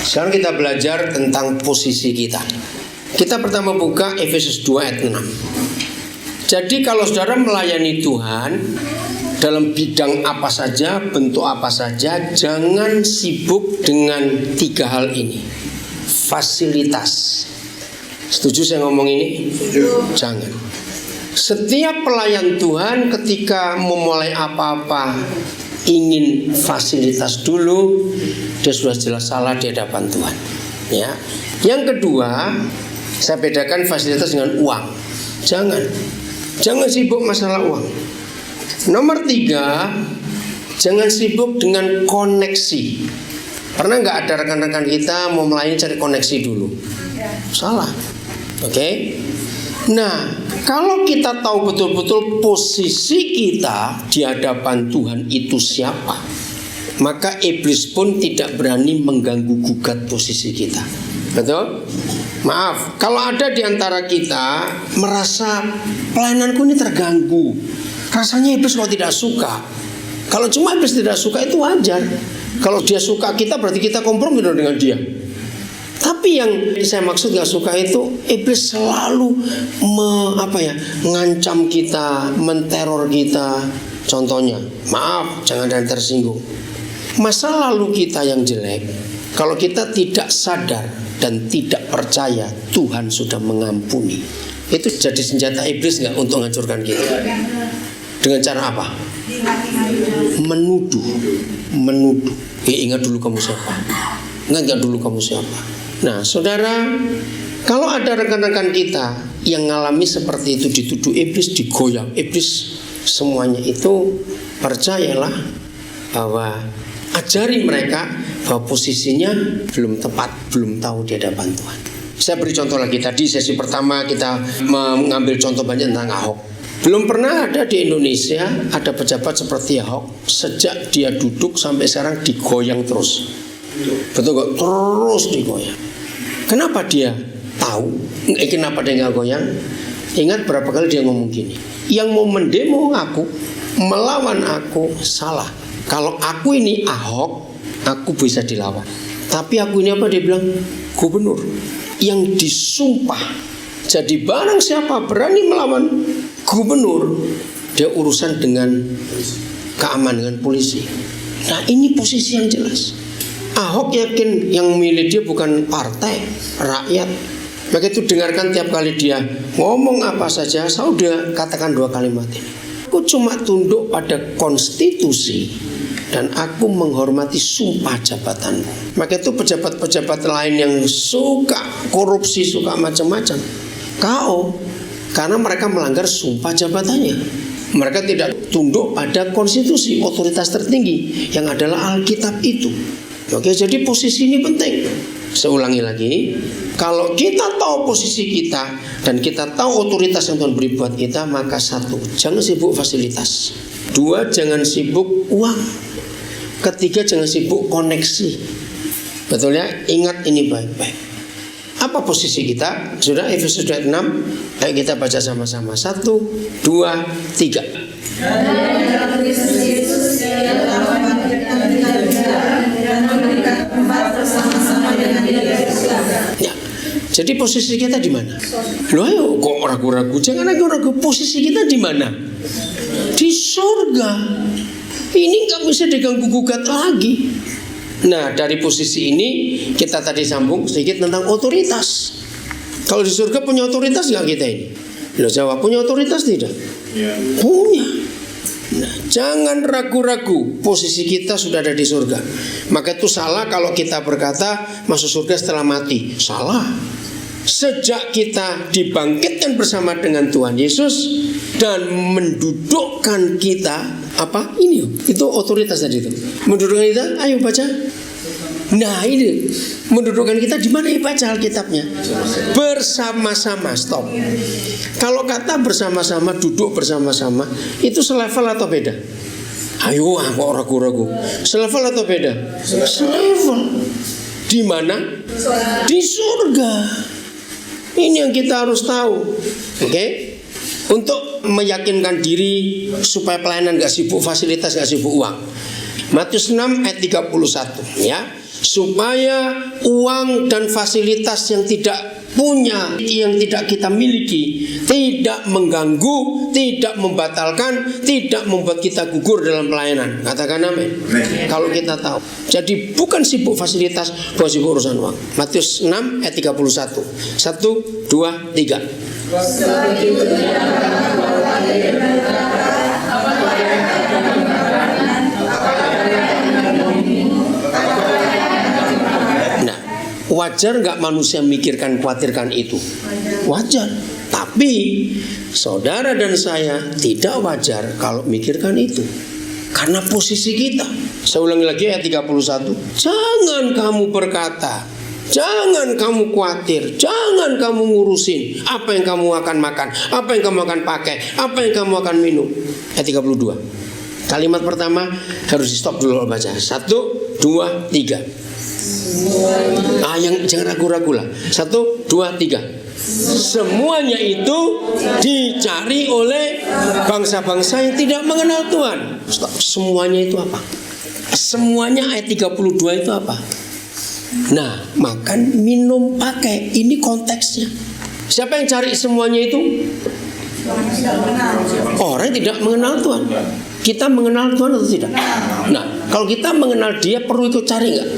Sekarang kita belajar tentang posisi kita. Kita pertama buka Efesus 2 ayat 6. Jadi kalau saudara melayani Tuhan dalam bidang apa saja, bentuk apa saja, jangan sibuk dengan 3 hal ini. Fasilitas. Setuju saya ngomong ini? Jangan. Setiap pelayan Tuhan ketika memulai apa-apa ingin fasilitas dulu, dia sudah jelas salah di hadapan Tuhan. Ya. Yang kedua, saya bedakan fasilitas dengan uang. Jangan sibuk masalah uang. Nomor 3, jangan sibuk dengan koneksi. Pernah nggak ada rekan-rekan kita mau melayani cari koneksi dulu? Salah. Oke. Nah, kalau kita tahu betul-betul posisi kita di hadapan Tuhan itu siapa, maka iblis pun tidak berani mengganggu gugat posisi kita. Betul? Maaf, kalau ada di antara kita merasa pelayananku ini terganggu, rasanya iblis kok tidak suka. Kalau cuma iblis tidak suka itu wajar. Kalau dia suka kita berarti kita kompromi dengan dia. Tapi yang saya maksud gak suka itu iblis selalu mengancam kita, menteror kita. Contohnya, maaf, jangan ada yang tersinggung. Masa lalu kita yang jelek, kalau kita tidak sadar dan tidak percaya Tuhan sudah mengampuni, itu jadi senjata iblis gak untuk menghancurkan kita? Dengan cara apa? Menuduh. Ingat dulu kamu siapa? Ingat dulu kamu siapa? Nah, saudara, kalau ada rekan-rekan kita yang ngalami seperti itu, dituduh iblis, digoyang iblis, semuanya itu, percayalah bahwa ajari mereka bahwa posisinya belum tepat, belum tahu di hadapan Tuhan. Saya beri contoh lagi. Tadi sesi pertama kita mengambil contoh banyak tentang Ahok. Belum pernah ada di Indonesia ada pejabat seperti Ahok. Sejak dia duduk sampai sekarang digoyang terus. Betul kok? Terus digoyang. Kenapa dia tahu? Kenapa dia nggak goyang? Ingat berapa kali dia ngomong gini, yang mau mendemo aku, melawan aku salah. Kalau aku ini Ahok, aku bisa dilawan. Tapi aku ini apa? Dia bilang gubernur yang disumpah. Jadi barang siapa berani melawan gubernur, dia urusan dengan keamanan, dengan polisi. Nah, ini posisi yang jelas. Ahok yakin yang milih dia bukan partai, rakyat. Maka itu dengarkan tiap kali dia ngomong apa saja, saya udah katakan 2 kalimat ini. Aku cuma tunduk pada konstitusi dan aku menghormati sumpah jabatanmu. Maka itu pejabat-pejabat lain yang suka korupsi, suka macam-macam, KO, karena mereka melanggar sumpah jabatannya. Mereka tidak tunduk pada konstitusi, otoritas tertinggi yang adalah Alkitab itu. Oke, jadi posisi ini penting. Saya ulangi lagi, kalau kita tahu posisi kita dan kita tahu otoritas yang Tuhan beri buat kita, maka 1, jangan sibuk fasilitas. 2, jangan sibuk uang. 3, jangan sibuk koneksi. Betul ya? Ingat ini baik-baik. Apa posisi kita? Sudah, Efesus 2 ayat 6. Ayo kita baca sama-sama. 1, 2, 3. Ya. Jadi posisi kita di mana? Loh, ayo kok ragu-ragu? Jangan ragu-ragu. Posisi kita di mana? Di surga. Ini nggak bisa diganggu gugat lagi. Nah, dari posisi ini kita tadi sambung sedikit tentang otoritas. Kalau di surga punya otoritas nggak kita ini? Loh, jawab, punya otoritas tidak? Ya. Punya. Nah, jangan ragu-ragu, posisi kita sudah ada di surga. Maka itu salah kalau kita berkata masuk surga setelah mati. Salah. Sejak kita dibangkitkan bersama dengan Tuhan Yesus dan mendudukkan kita, apa? Ini itu otoritas tadi itu. Mendudukkan kita, ayo baca. Nah, ini mendudukkan kita di mana ya, baca Alkitabnya? Bersama-sama. Stop. Kalau kata bersama-sama, duduk bersama-sama, itu selevel atau beda? Ayo, kok ragu-ragu. Selevel atau beda? Selevel. Di mana? Di surga. Ini yang kita harus tahu. Oke? Untuk meyakinkan diri supaya pelayanan gak sibuk fasilitas, gak sibuk uang. Matius 6 ayat 31 ya. supaya uang dan fasilitas yang tidak kita miliki tidak mengganggu, tidak membatalkan, tidak membuat kita gugur dalam pelayanan. Katakan amin. Kalau kita tahu. Jadi bukan sibuk fasilitas, bukan sibuk urusan uang. Matius 6 ayat 31. 1, 2, 3. Wajar nggak manusia mikirkan, khawatirkan itu? Wajar. Tapi saudara dan saya tidak wajar kalau mikirkan itu. Karena posisi kita. Saya ulangi lagi ayat 31. Jangan kamu berkata, jangan kamu khawatir, jangan kamu ngurusin apa yang kamu akan makan, apa yang kamu akan pakai, apa yang kamu akan minum. Ayat 32. Kalimat pertama harus di stop dulu baca. 1, 2, 3. Yang jangan ragu-ragu lah. 1, 2, 3. Semuanya itu dicari oleh bangsa-bangsa yang tidak mengenal Tuhan. Stop. Semuanya itu apa? Semuanya ayat 32 itu apa? Nah, makan, minum, pakai. Ini konteksnya. Siapa yang cari semuanya itu? Orang yang tidak mengenal Tuhan. Kita mengenal Tuhan atau tidak? Nah, kalau kita mengenal Dia, perlu ikut cari nggak?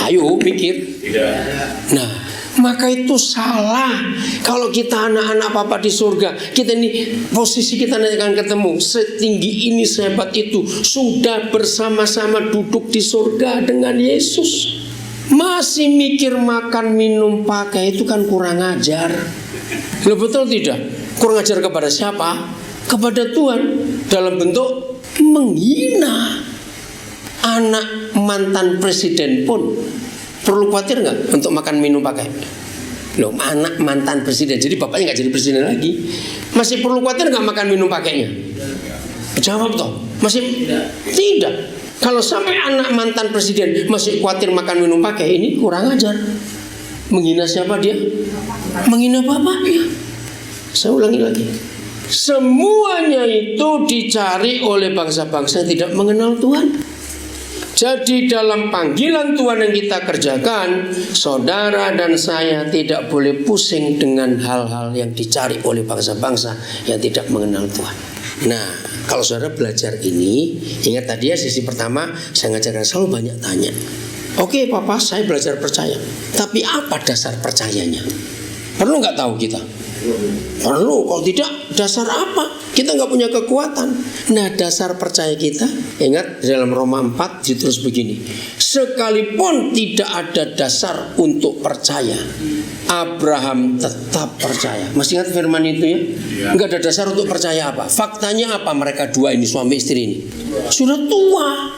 Ayo pikir. Nah, maka itu salah. Kalau kita anak-anak Papa di surga, kita ini posisi kita nanti akan ketemu setinggi ini, sehebat itu, sudah bersama-sama duduk di surga dengan Yesus. Masih mikir makan, minum, pakai, itu kan kurang ajar. Loh, betul tidak? Kurang ajar kepada siapa? Kepada Tuhan. Dalam bentuk menghina. Anak mantan presiden pun perlu khawatir nggak untuk makan, minum, pakai? Loh, anak mantan presiden, jadi bapaknya nggak jadi presiden lagi, masih perlu khawatir nggak makan, minum, pakainya? Jawab toh, masih tidak. Kalau sampai anak mantan presiden masih khawatir makan, minum, pakai, ini kurang ajar. Menghina siapa dia? Menghina bapaknya. Saya ulangi lagi. Semuanya itu dicari oleh bangsa-bangsa yang tidak mengenal Tuhan. Jadi dalam panggilan Tuhan yang kita kerjakan, saudara dan saya tidak boleh pusing dengan hal-hal yang dicari oleh bangsa-bangsa yang tidak mengenal Tuhan. Nah, kalau saudara belajar ini, ingat tadi ya, sisi pertama saya ngajarkan selalu banyak tanya. Oke Papa, saya belajar percaya. Tapi apa dasar percayanya? Perlu nggak tahu kita? Perlu. Kalau tidak, dasar apa? Kita nggak punya kekuatan. Nah, dasar percaya kita, ingat dalam Roma 4 ditulis begini. Sekalipun tidak ada dasar untuk percaya, Abraham tetap percaya. Masih ingat firman itu ya? Nggak ada dasar untuk percaya apa? Faktanya apa? Mereka dua ini, suami istri ini, sudah tua,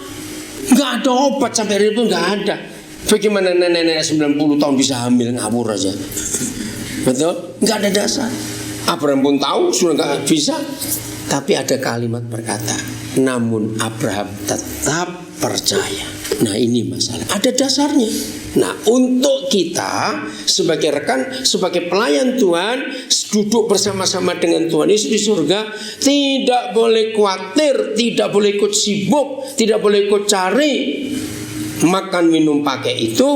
nggak ada obat sampai hari itu, nggak ada. Bagaimana nenek-nenek 90 tahun bisa hamil? Ngawur aja. Betul? Nggak ada dasar. Abraham pun tahu sudah nggak bisa. Tapi ada kalimat berkata, namun Abraham tetap percaya. Nah, ini masalah. Ada dasarnya. Nah, untuk kita sebagai rekan, sebagai pelayan Tuhan, duduk bersama-sama dengan Tuhan Yesus di surga, tidak boleh khawatir, tidak boleh ikut sibuk, tidak boleh ikut cari. Makan, minum, pakai itu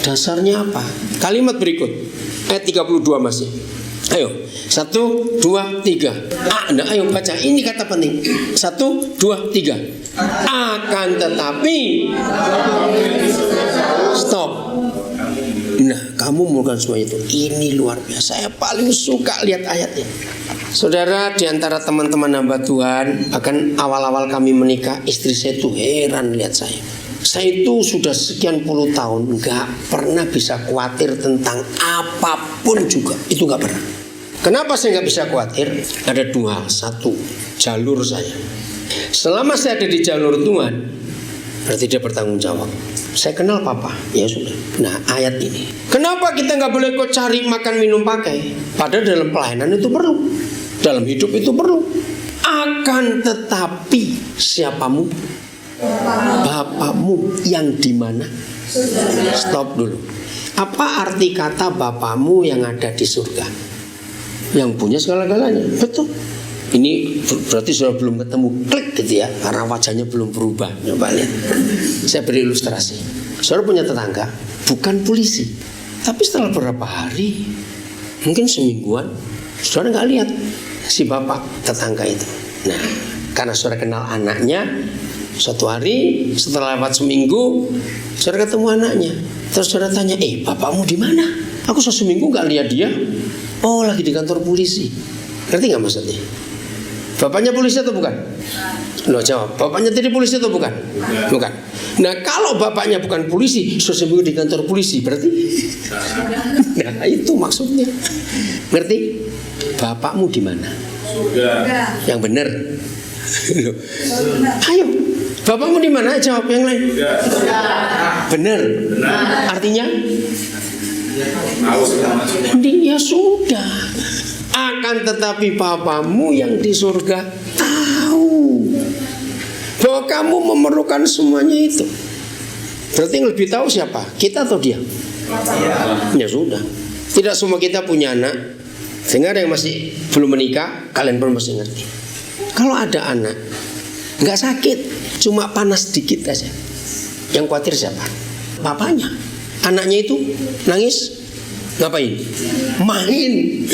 dasarnya apa? Kalimat berikut ayat 32 masih. Ayo, 1, 2, 3. Nah, ayo baca, ini kata penting. 1, 2, 3. Akan tetapi, stop. Nah, kamu melakukan semua itu. Ini luar biasa. Saya paling suka lihat ayatnya. Saudara, di antara teman-teman hamba Tuhan, bahkan awal-awal kami menikah, istri saya itu heran lihat saya. Saya itu sudah sekian puluh tahun nggak pernah bisa khawatir tentang apapun juga. Itu nggak pernah. Kenapa saya nggak bisa khawatir? Ada dua hal. Satu, jalur saya. Selama saya ada di jalur Tuhan, berarti dia bertanggung jawab. Saya kenal Papa, ya sudah. Nah, ayat ini. Kenapa kita nggak boleh kok cari makan, minum, pakai? Padahal dalam pelayanan itu perlu, dalam hidup itu perlu. Akan tetapi siapamu? Bapamu yang di mana? Stop dulu. Apa arti kata Bapamu yang ada di surga? Yang punya segala-galanya. Betul. Ini berarti sudah belum ketemu klik gitu ya, karena wajahnya belum berubah. Coba lihat. Saya beri ilustrasi. saudara punya tetangga bukan polisi, tapi setelah beberapa hari, mungkin semingguan, saudara nggak lihat si bapak tetangga itu. Nah, karena saudara kenal anaknya, suatu hari setelah lewat seminggu, saudara ketemu anaknya. Terus saudara tanya, bapakmu di mana? Aku seminggu nggak lihat dia. Oh, lagi di kantor polisi. Ngerti nggak maksudnya? Bapaknya polisi atau bukan? Loh, jawab. Bapaknya jadi polisi atau bukan? Bukan. Nah, kalau bapaknya bukan polisi, seminggu di kantor polisi, berarti? Nah, itu maksudnya. Ngerti? Bapakmu di mana? Yang benar. Ayo, bapakmu di mana? Jawab yang lain. Benar. Artinya? Dia sudah. Akan tetapi bapamu yang di surga tahu bahwa kamu memerlukan semuanya itu. Berarti yang lebih tahu siapa? Kita atau dia? Ya sudah. Tidak semua kita punya anak. Sehingga ada yang masih belum menikah, kalian pun masih ngerti. Kalau ada anak nggak sakit, cuma panas dikit aja, yang khawatir siapa? Bapaknya. Anaknya itu nangis, ngapain? Main.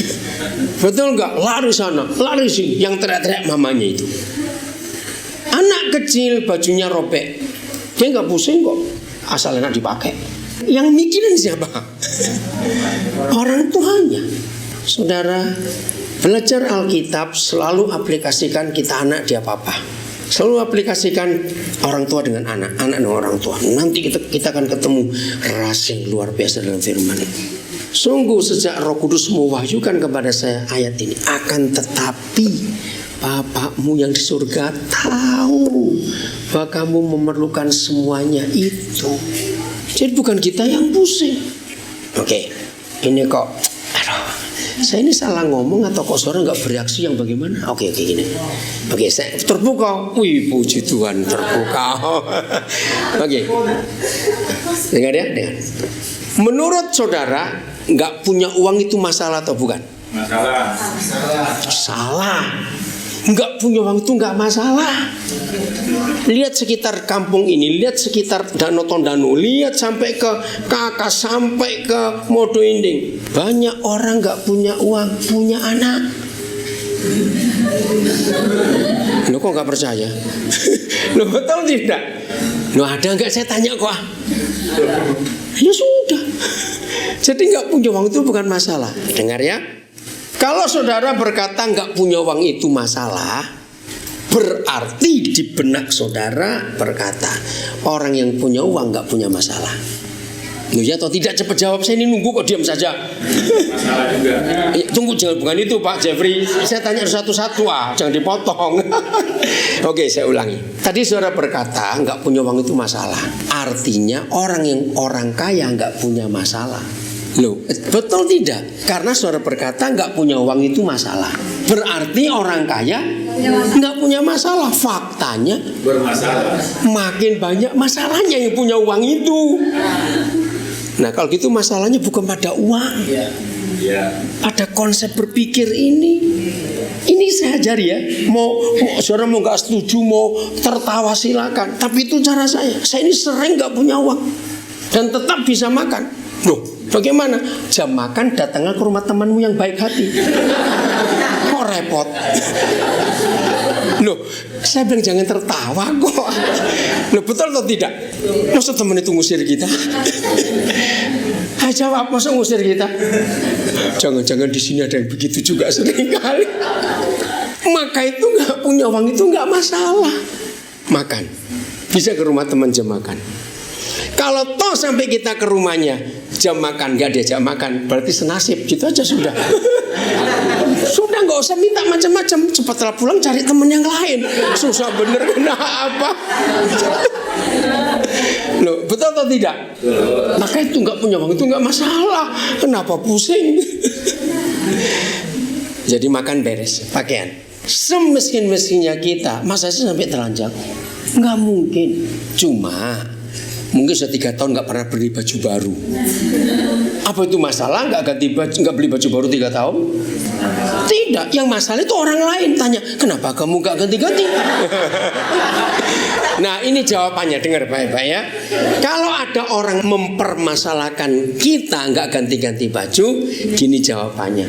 Betul nggak? Lari sana, lari sini. Yang teriak-teriak mamanya itu. Anak kecil bajunya robek, dia nggak pusing kok, asal enak dipakai. Yang mikirin siapa? Orang tuanya. Saudara, belajar Alkitab selalu aplikasikan kita anak dia papa. Selalu aplikasikan orang tua dengan anak, anak dengan orang tua. Nanti kita akan ketemu rasa yang luar biasa dalam firman ini. Sungguh sejak Roh Kudus mewahyukan kepada saya ayat ini, akan tetapi Bapakmu yang di surga tahu bahwa kamu memerlukan semuanya itu. Jadi bukan kita yang pusing. Oke, ini kok, saya ini salah ngomong atau kok saudara nggak bereaksi yang bagaimana? Oke, gini. Oke, saya terbuka. Wih, puji Tuhan, terbuka. Oke. Dengar ya, dengar. Menurut saudara, nggak punya uang itu masalah atau bukan? Masalah. Salah. Nggak punya uang itu nggak masalah. Lihat sekitar kampung ini, lihat sekitar Danau Tondano, lihat sampai ke Kakak, sampai ke Modo Inding. Banyak orang nggak punya uang, punya anak. Lo kok nggak percaya? Lo betul tidak? Lo ada nggak? Saya tanya kok. Ya sudah. Jadi nggak punya uang itu bukan masalah. Dengar ya. Kalau saudara berkata nggak punya uang itu masalah, berarti di benak saudara berkata orang yang punya uang nggak punya masalah. Loh ya atau tidak? Cepat jawab, saya ini nunggu kok diam saja. Masalah juga. Tunggu, jangan bukan itu Pak Jeffrey. Saya tanya satu-satu jangan dipotong. Oke, saya ulangi. Tadi saudara berkata nggak punya uang itu masalah. Artinya orang yang orang kaya nggak punya masalah. Loh, betul tidak? Karena saudara berkata nggak punya uang itu masalah. Berarti orang kaya nggak punya masalah. Faktanya Bermasalah. makin banyak masalahnya yang punya uang itu. Nah kalau gitu masalahnya bukan pada uang, Ya. pada konsep berpikir ini. Ini saya ajari ya. Mau saudara mau nggak setuju, mau tertawa silakan. Tapi itu cara saya. Saya ini sering nggak punya uang dan tetap bisa makan. Loh, bagaimana? Jam makan datanglah ke rumah temanmu yang baik hati. Kok repot? Loh, saya bilang jangan tertawa kok. Loh, betul atau tidak? Masa teman itu ngusir kita? Jawab, masa ngusir kita? Jangan-jangan di sini ada yang begitu juga seringkali. Maka itu nggak punya uang itu nggak masalah. Makan, bisa ke rumah teman jam makan. Kalau toh sampai kita ke rumahnya jam makan nggak diajak makan, berarti senasib, gitu aja sudah. Sudah nggak usah minta macam-macam, cepatlah pulang cari teman yang lain. Susah bener kenapa? Loh, betul atau tidak? Maka itu nggak punya uang itu nggak masalah. Kenapa pusing? Jadi makan beres, pakaian. Semiskin-miskinnya kita, masa sih sampai telanjang? Nggak mungkin. Cuma mungkin sudah 3 tahun nggak pernah beli baju baru. Apa itu masalah? Nggak beli baju baru 3 tahun? Tidak. Tidak, yang masalah itu orang lain. Tanya, kenapa kamu gak ganti-ganti? Nah, ini jawabannya, dengar baik-baik ya. Kalau ada orang mempermasalahkan kita gak ganti-ganti baju, gini jawabannya.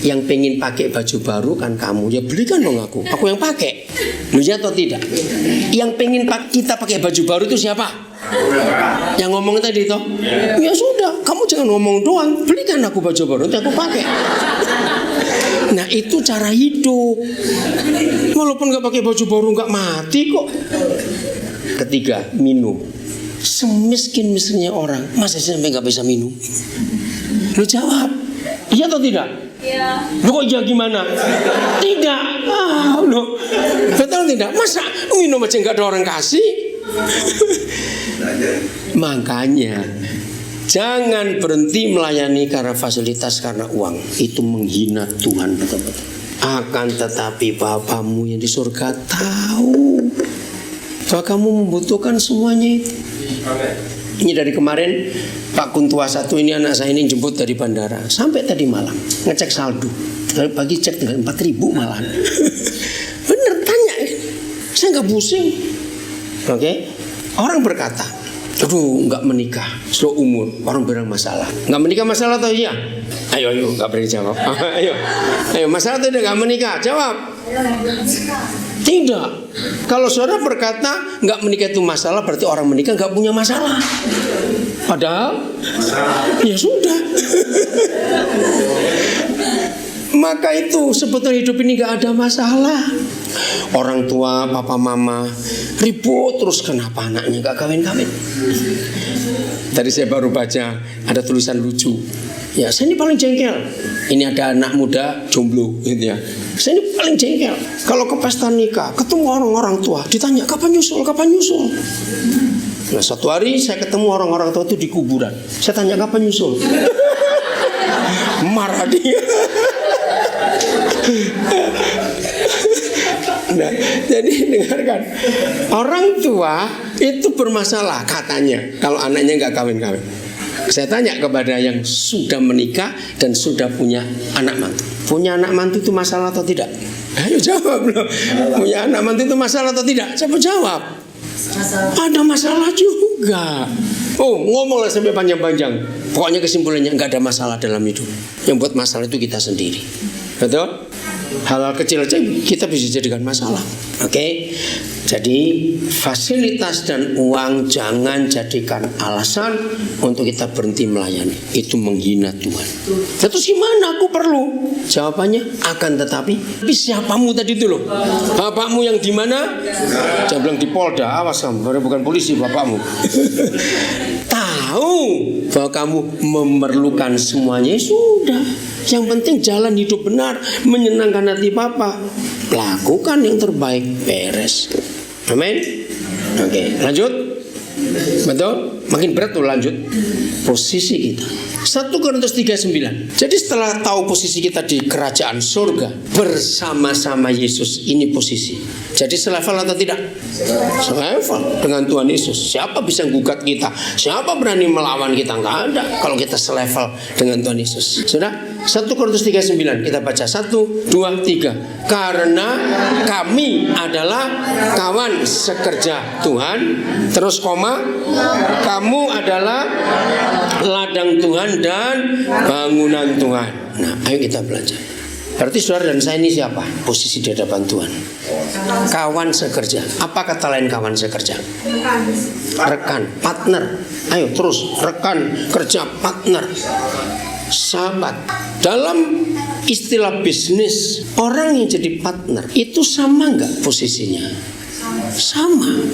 Yang pengen pakai baju baru kan kamu, ya belikan dong aku yang pakai. Lu ya atau tidak? Yang pengen kita pakai baju baru itu siapa? Yang ngomong tadi toh? Ya sudah, kamu jangan ngomong doang, belikan aku baju baru nanti aku pakai. Nah, itu cara hidup. Walaupun nggak pakai baju baru nggak mati kok. Ketiga, minum. Semiskin-miskinnya orang, masa sih sampai nggak bisa minum? Lu jawab, iya atau tidak? Iya. Lu kok iya gimana? Tidak. Lu betul tidak? Masa minum aja nggak ada orang kasih? Makanya jangan berhenti melayani karena fasilitas, karena uang. Itu menghina Tuhan betul-betul. Akan tetapi Bapamu yang di surga tahu bahwa kamu membutuhkan semuanya itu. Ini dari kemarin Pak Kuntua 1 ini, anak saya ini jemput dari bandara sampai tadi malam ngecek saldo. Dari pagi cek tinggal 4.000 malahan. Bener, tanya, saya nggak pusing. Oke. Orang berkata, aduh nggak menikah seluruh umur, orang bilang masalah. Nggak menikah masalah atau iya? Ayo nggak berani jawab. ayo masalah atau tidak nggak menikah? Jawab. Tidak. Kalau saudara berkata nggak menikah itu masalah, berarti orang menikah nggak punya masalah. Padahal ya sudah. Maka itu sebetulnya hidup ini nggak ada masalah. Orang tua, papa mama ribut terus, kenapa anaknya nggak kawin-kawin? Tadi saya baru baca ada tulisan lucu. Ya, saya ini paling jengkel. Ini ada anak muda jomblo gitu ya. Saya ini paling jengkel. Kalau ke pesta nikah, ketemu orang-orang tua, ditanya kapan nyusul, kapan nyusul. Nah, satu hari saya ketemu orang-orang tua itu di kuburan. Saya tanya kapan nyusul. Marah dia. Nah, jadi dengarkan, orang tua itu bermasalah katanya kalau anaknya nggak kawin-kawin. Saya tanya kepada yang sudah menikah dan sudah punya anak mantu. Punya anak mantu itu masalah atau tidak? Ayo jawab loh. Punya anak mantu itu masalah atau tidak? Siapa jawab? Ada masalah juga. Oh, ngomonglah sampai panjang-panjang. Pokoknya kesimpulannya nggak ada masalah dalam hidup. Yang buat masalah itu kita sendiri. Betul? Hal-hal kecil aja kita bisa jadikan masalah. Oke? Jadi fasilitas dan uang jangan jadikan alasan untuk kita berhenti melayani. Itu menghina Tuhan. Terus gimana aku perlu? Jawabannya akan tetapi siapamu tadi itu loh? Bapakmu yang di mana? Jangan bilang di Polda, awas kamu, bukan polisi bapakmu. Tahu bahwa kamu memerlukan semuanya, sudah. Yang penting jalan hidup benar, menyenangkan hati Papa. Lakukan yang terbaik, beres. Amin. Oke, lanjut. Betul? Makin berat tuh lanjut. Posisi kita 1 Korintus 3:9. Jadi setelah tahu posisi kita di kerajaan surga bersama-sama Yesus, ini posisi. Jadi selevel atau tidak? Selevel dengan Tuhan Yesus. Siapa bisa gugat kita? Siapa berani melawan kita? Nggak ada. Kalau kita selevel dengan Tuhan Yesus. Sudah? 1 Korintus 3:9. Kita baca 1, 2, 3. Karena kami adalah kawan sekerja Tuhan. Terus koma. Kamu adalah ladang Tuhan dan bangunan Tuhan. Nah, ayo kita belajar. Berarti saudara dan saya ini siapa? Posisi di hadapan Tuhan. Kawan sekerja. Apa kata lain kawan sekerja? Rekan, partner. Ayo terus, rekan kerja, partner, sahabat. Dalam istilah bisnis, orang yang jadi partner itu sama nggak posisinya? Sama.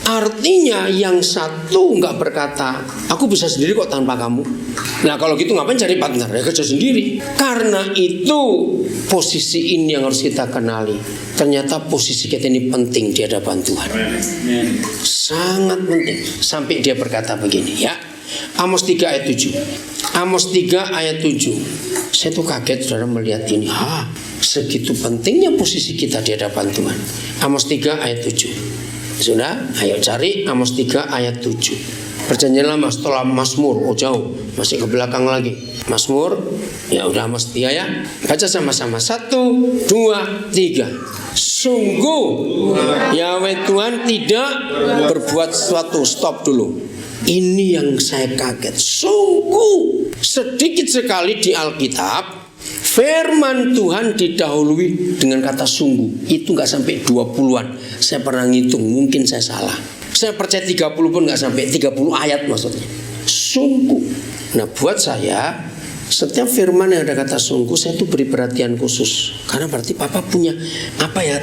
Artinya yang satu nggak berkata, aku bisa sendiri kok tanpa kamu. Nah kalau gitu ngapain cari partner? Ya kerja sendiri. Karena itu posisi ini yang harus kita kenali. Ternyata posisi kita ini penting di hadapan Tuhan. Sangat penting. Sampai dia berkata begini ya. Amos 3 ayat 7. Amos 3 ayat 7. Saya tuh kaget saudara melihat ini. Segitu pentingnya posisi kita di hadapan Tuhan. Amos 3 ayat 7. Sudah, ayo cari Amos 3 ayat 7. Perjanjian Lama setelah Mazmur, oh jauh, masih ke belakang lagi. Mazmur, ya udah mesti ya. Baca sama-sama. 1, 2, 3. Sungguh Yahweh Tuhan tidak berbuat sesuatu. Stop dulu. Ini yang saya kaget. Sungguh sedikit sekali di Alkitab firman Tuhan didahului dengan kata sungguh. Itu gak sampai 20-an. Saya pernah ngitung, mungkin saya salah. Saya percaya 30 pun gak sampai 30 ayat maksudnya. Sungguh. Nah buat saya, setiap firman yang ada kata sungguh, saya tuh beri perhatian khusus. Karena berarti Papa punya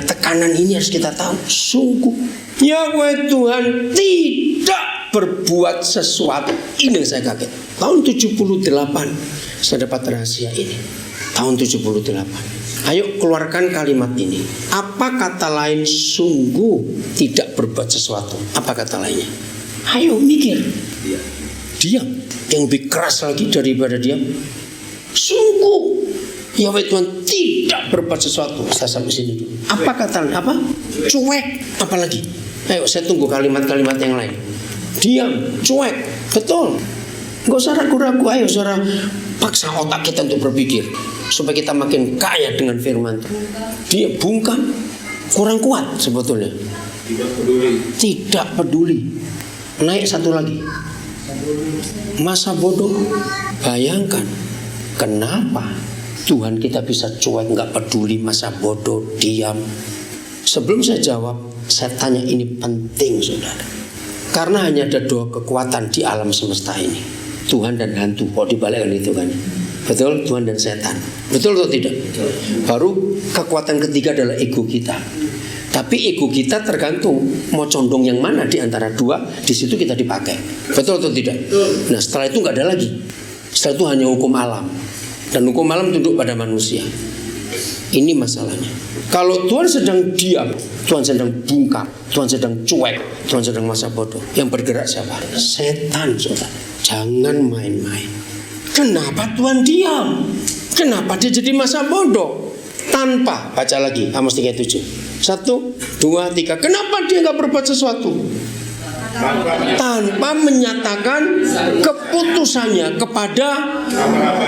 tekanan ini harus kita tahu. Sungguh Yahweh Tuhan tidak berbuat sesuatu. Ini yang saya kaget. Tahun 78 saya dapat rahasia ini. Tahun 78. Ayo keluarkan kalimat ini. Apa kata lain sungguh tidak berbuat sesuatu? Apa kata lainnya? Ayo mikir. Diam. Yang lebih keras lagi daripada diam. Sungguh Yahweh Tuhan tidak berbuat sesuatu. Saya sampai sini dulu. Apa kata lain? Apa? Cuek. Apa lagi? Ayo saya tunggu kalimat-kalimat yang lain. Diam, cuek, betul. Gak usah ragu-ragu, ayo saudara paksa otak kita untuk berpikir supaya kita makin kaya dengan firman. Dia bungkam, kurang kuat sebetulnya. Tidak peduli. Naik satu lagi. Masa bodoh. Bayangkan kenapa Tuhan kita bisa cuek, gak peduli, masa bodoh, diam. Sebelum saya jawab, saya tanya ini penting saudara. Karena hanya ada 2 kekuatan di alam semesta ini, Tuhan dan hantu. Kalau dibalikkan itu kan, betul, Tuhan dan setan. Betul atau tidak? Baru kekuatan ketiga adalah ego kita. Tapi ego kita tergantung mau condong yang mana di antara 2. Di situ kita dipakai. Betul atau tidak? Nah setelah itu nggak ada lagi. Setelah itu hanya hukum alam. Dan hukum alam tunduk pada manusia. Ini masalahnya. Kalau Tuhan sedang diam, Tuhan sedang bungkam, Tuhan sedang cuek, Tuhan sedang masa bodoh. Yang bergerak siapa? Setan, saudara. Jangan main-main. Kenapa Tuhan diam? Kenapa dia jadi masa bodoh? Tanpa, baca lagi Amos 3:7. 1, 2, 3. Kenapa dia gak berbuat sesuatu? Tanpa menyatakan keputusannya kepada,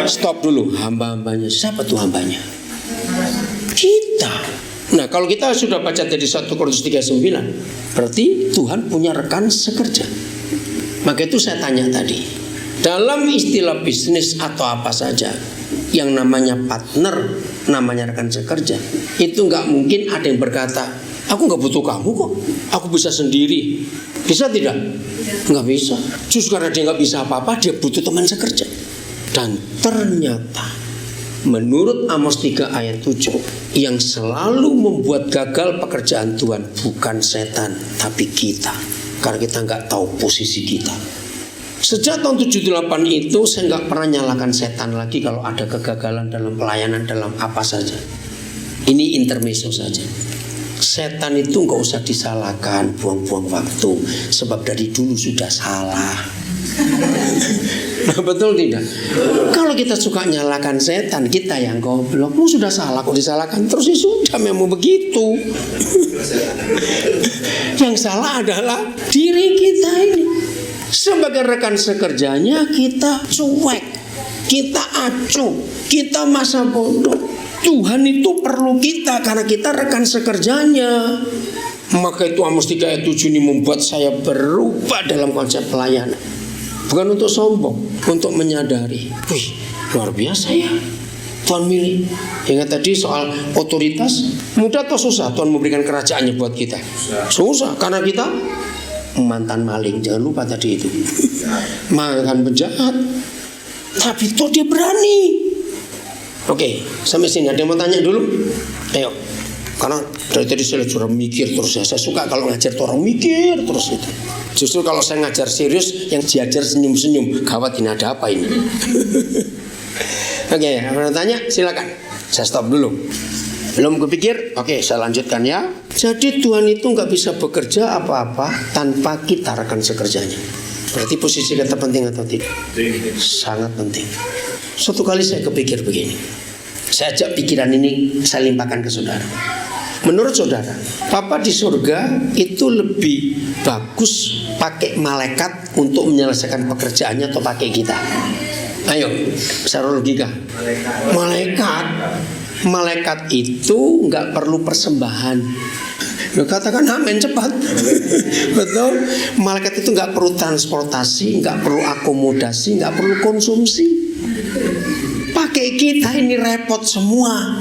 stop dulu, hamba-hambanya. Siapa tuh hambanya? Kita. Nah kalau kita sudah baca dari 1 Korintus 3:9, berarti Tuhan punya rekan sekerja. Maka itu saya tanya tadi, dalam istilah bisnis atau apa saja, yang namanya partner, namanya rekan sekerja, itu gak mungkin ada yang berkata, aku gak butuh kamu kok, aku bisa sendiri. Bisa tidak? Gak bisa. Justru karena dia gak bisa apa-apa, dia butuh teman sekerja. Dan ternyata menurut Amos 3 ayat 7, yang selalu membuat gagal pekerjaan Tuhan bukan setan, tapi kita. Karena kita gak tahu posisi kita. Sejak tahun 78 itu saya gak pernah nyalakan setan lagi kalau ada kegagalan dalam pelayanan, dalam apa saja. Ini intermezzo saja. Setan itu gak usah disalahkan, buang-buang waktu. Sebab dari dulu sudah salah. Nah betul tidak? Kalau kita suka nyalakan setan, kita yang goblok. Lu sudah salah kok disalahkan terus, ya sudah memang begitu. Yang salah adalah diri kita ini. Sebagai rekan sekerjanya kita cuek, kita acuh, kita masa bodoh. Tuhan itu perlu kita karena kita rekan sekerjanya. Maka itu Amos 3 ayat 7 ini membuat saya berubah dalam konsep pelayanan. Bukan untuk sombong, untuk menyadari, wih luar biasa ya Tuhan milih. Ingat tadi soal otoritas, mudah atau susah Tuhan memberikan kerajaannya buat kita? Susah, karena kita mantan maling, jangan lupa tadi itu, mantan penjahat. Tapi itu dia berani. Oke, sampai sini ada yang mau tanya dulu? Ayo, karena dari tadi saya sudah mikir terus ya. Saya suka kalau ngajar tuh orang mikir terus itu. Justru kalau saya ngajar serius, yang diajar senyum-senyum, gawat ini ada apa ini? Oke, mau tanya silakan. Saya stop dulu. Belum kepikir? Oke, saya lanjutkan ya. Jadi Tuhan itu nggak bisa bekerja apa-apa tanpa kita rekan sekerjanya. Berarti posisi kita penting atau tidak? Sangat penting. Suatu kali saya kepikir begini. Saya ajak pikiran ini, saya limpahkan ke saudara. Menurut saudara, Papa di surga itu lebih bagus pakai malaikat untuk menyelesaikan pekerjaannya atau pakai kita? Ayo, secara logika. Malaikat itu nggak perlu persembahan. Lo katakan amin cepat. Betul. Malaikat itu nggak perlu transportasi, nggak perlu akomodasi, nggak perlu konsumsi. Pakai kita ini repot semua.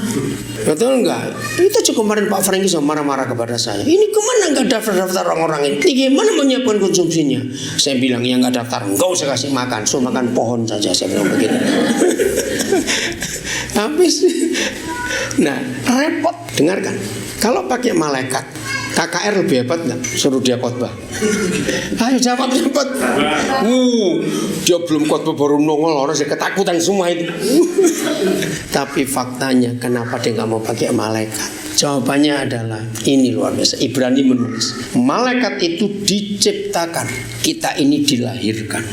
Betul nggak? Itu cukup kemarin Pak Franky marah-marah kepada saya. Ini kemana nggak daftar orang-orang ini? Gimana menyiapkan konsumsinya? Saya bilang yang nggak daftar, nggak usah kasih makan, suruh makan pohon saja. Saya bilang begitu. Habis. Nah, repot. Dengarkan. Kalau pakai malaikat, KKR lebih hebat nggak? Suruh dia khotbah. Ayo jawab cepat. Dia belum khotbah baru nongol, orang saya ketakutan semua itu. Tapi faktanya kenapa dia nggak mau pakai malaikat? Jawabannya adalah ini luar biasa. Ibrani menulis, malaikat itu diciptakan, kita ini dilahirkan.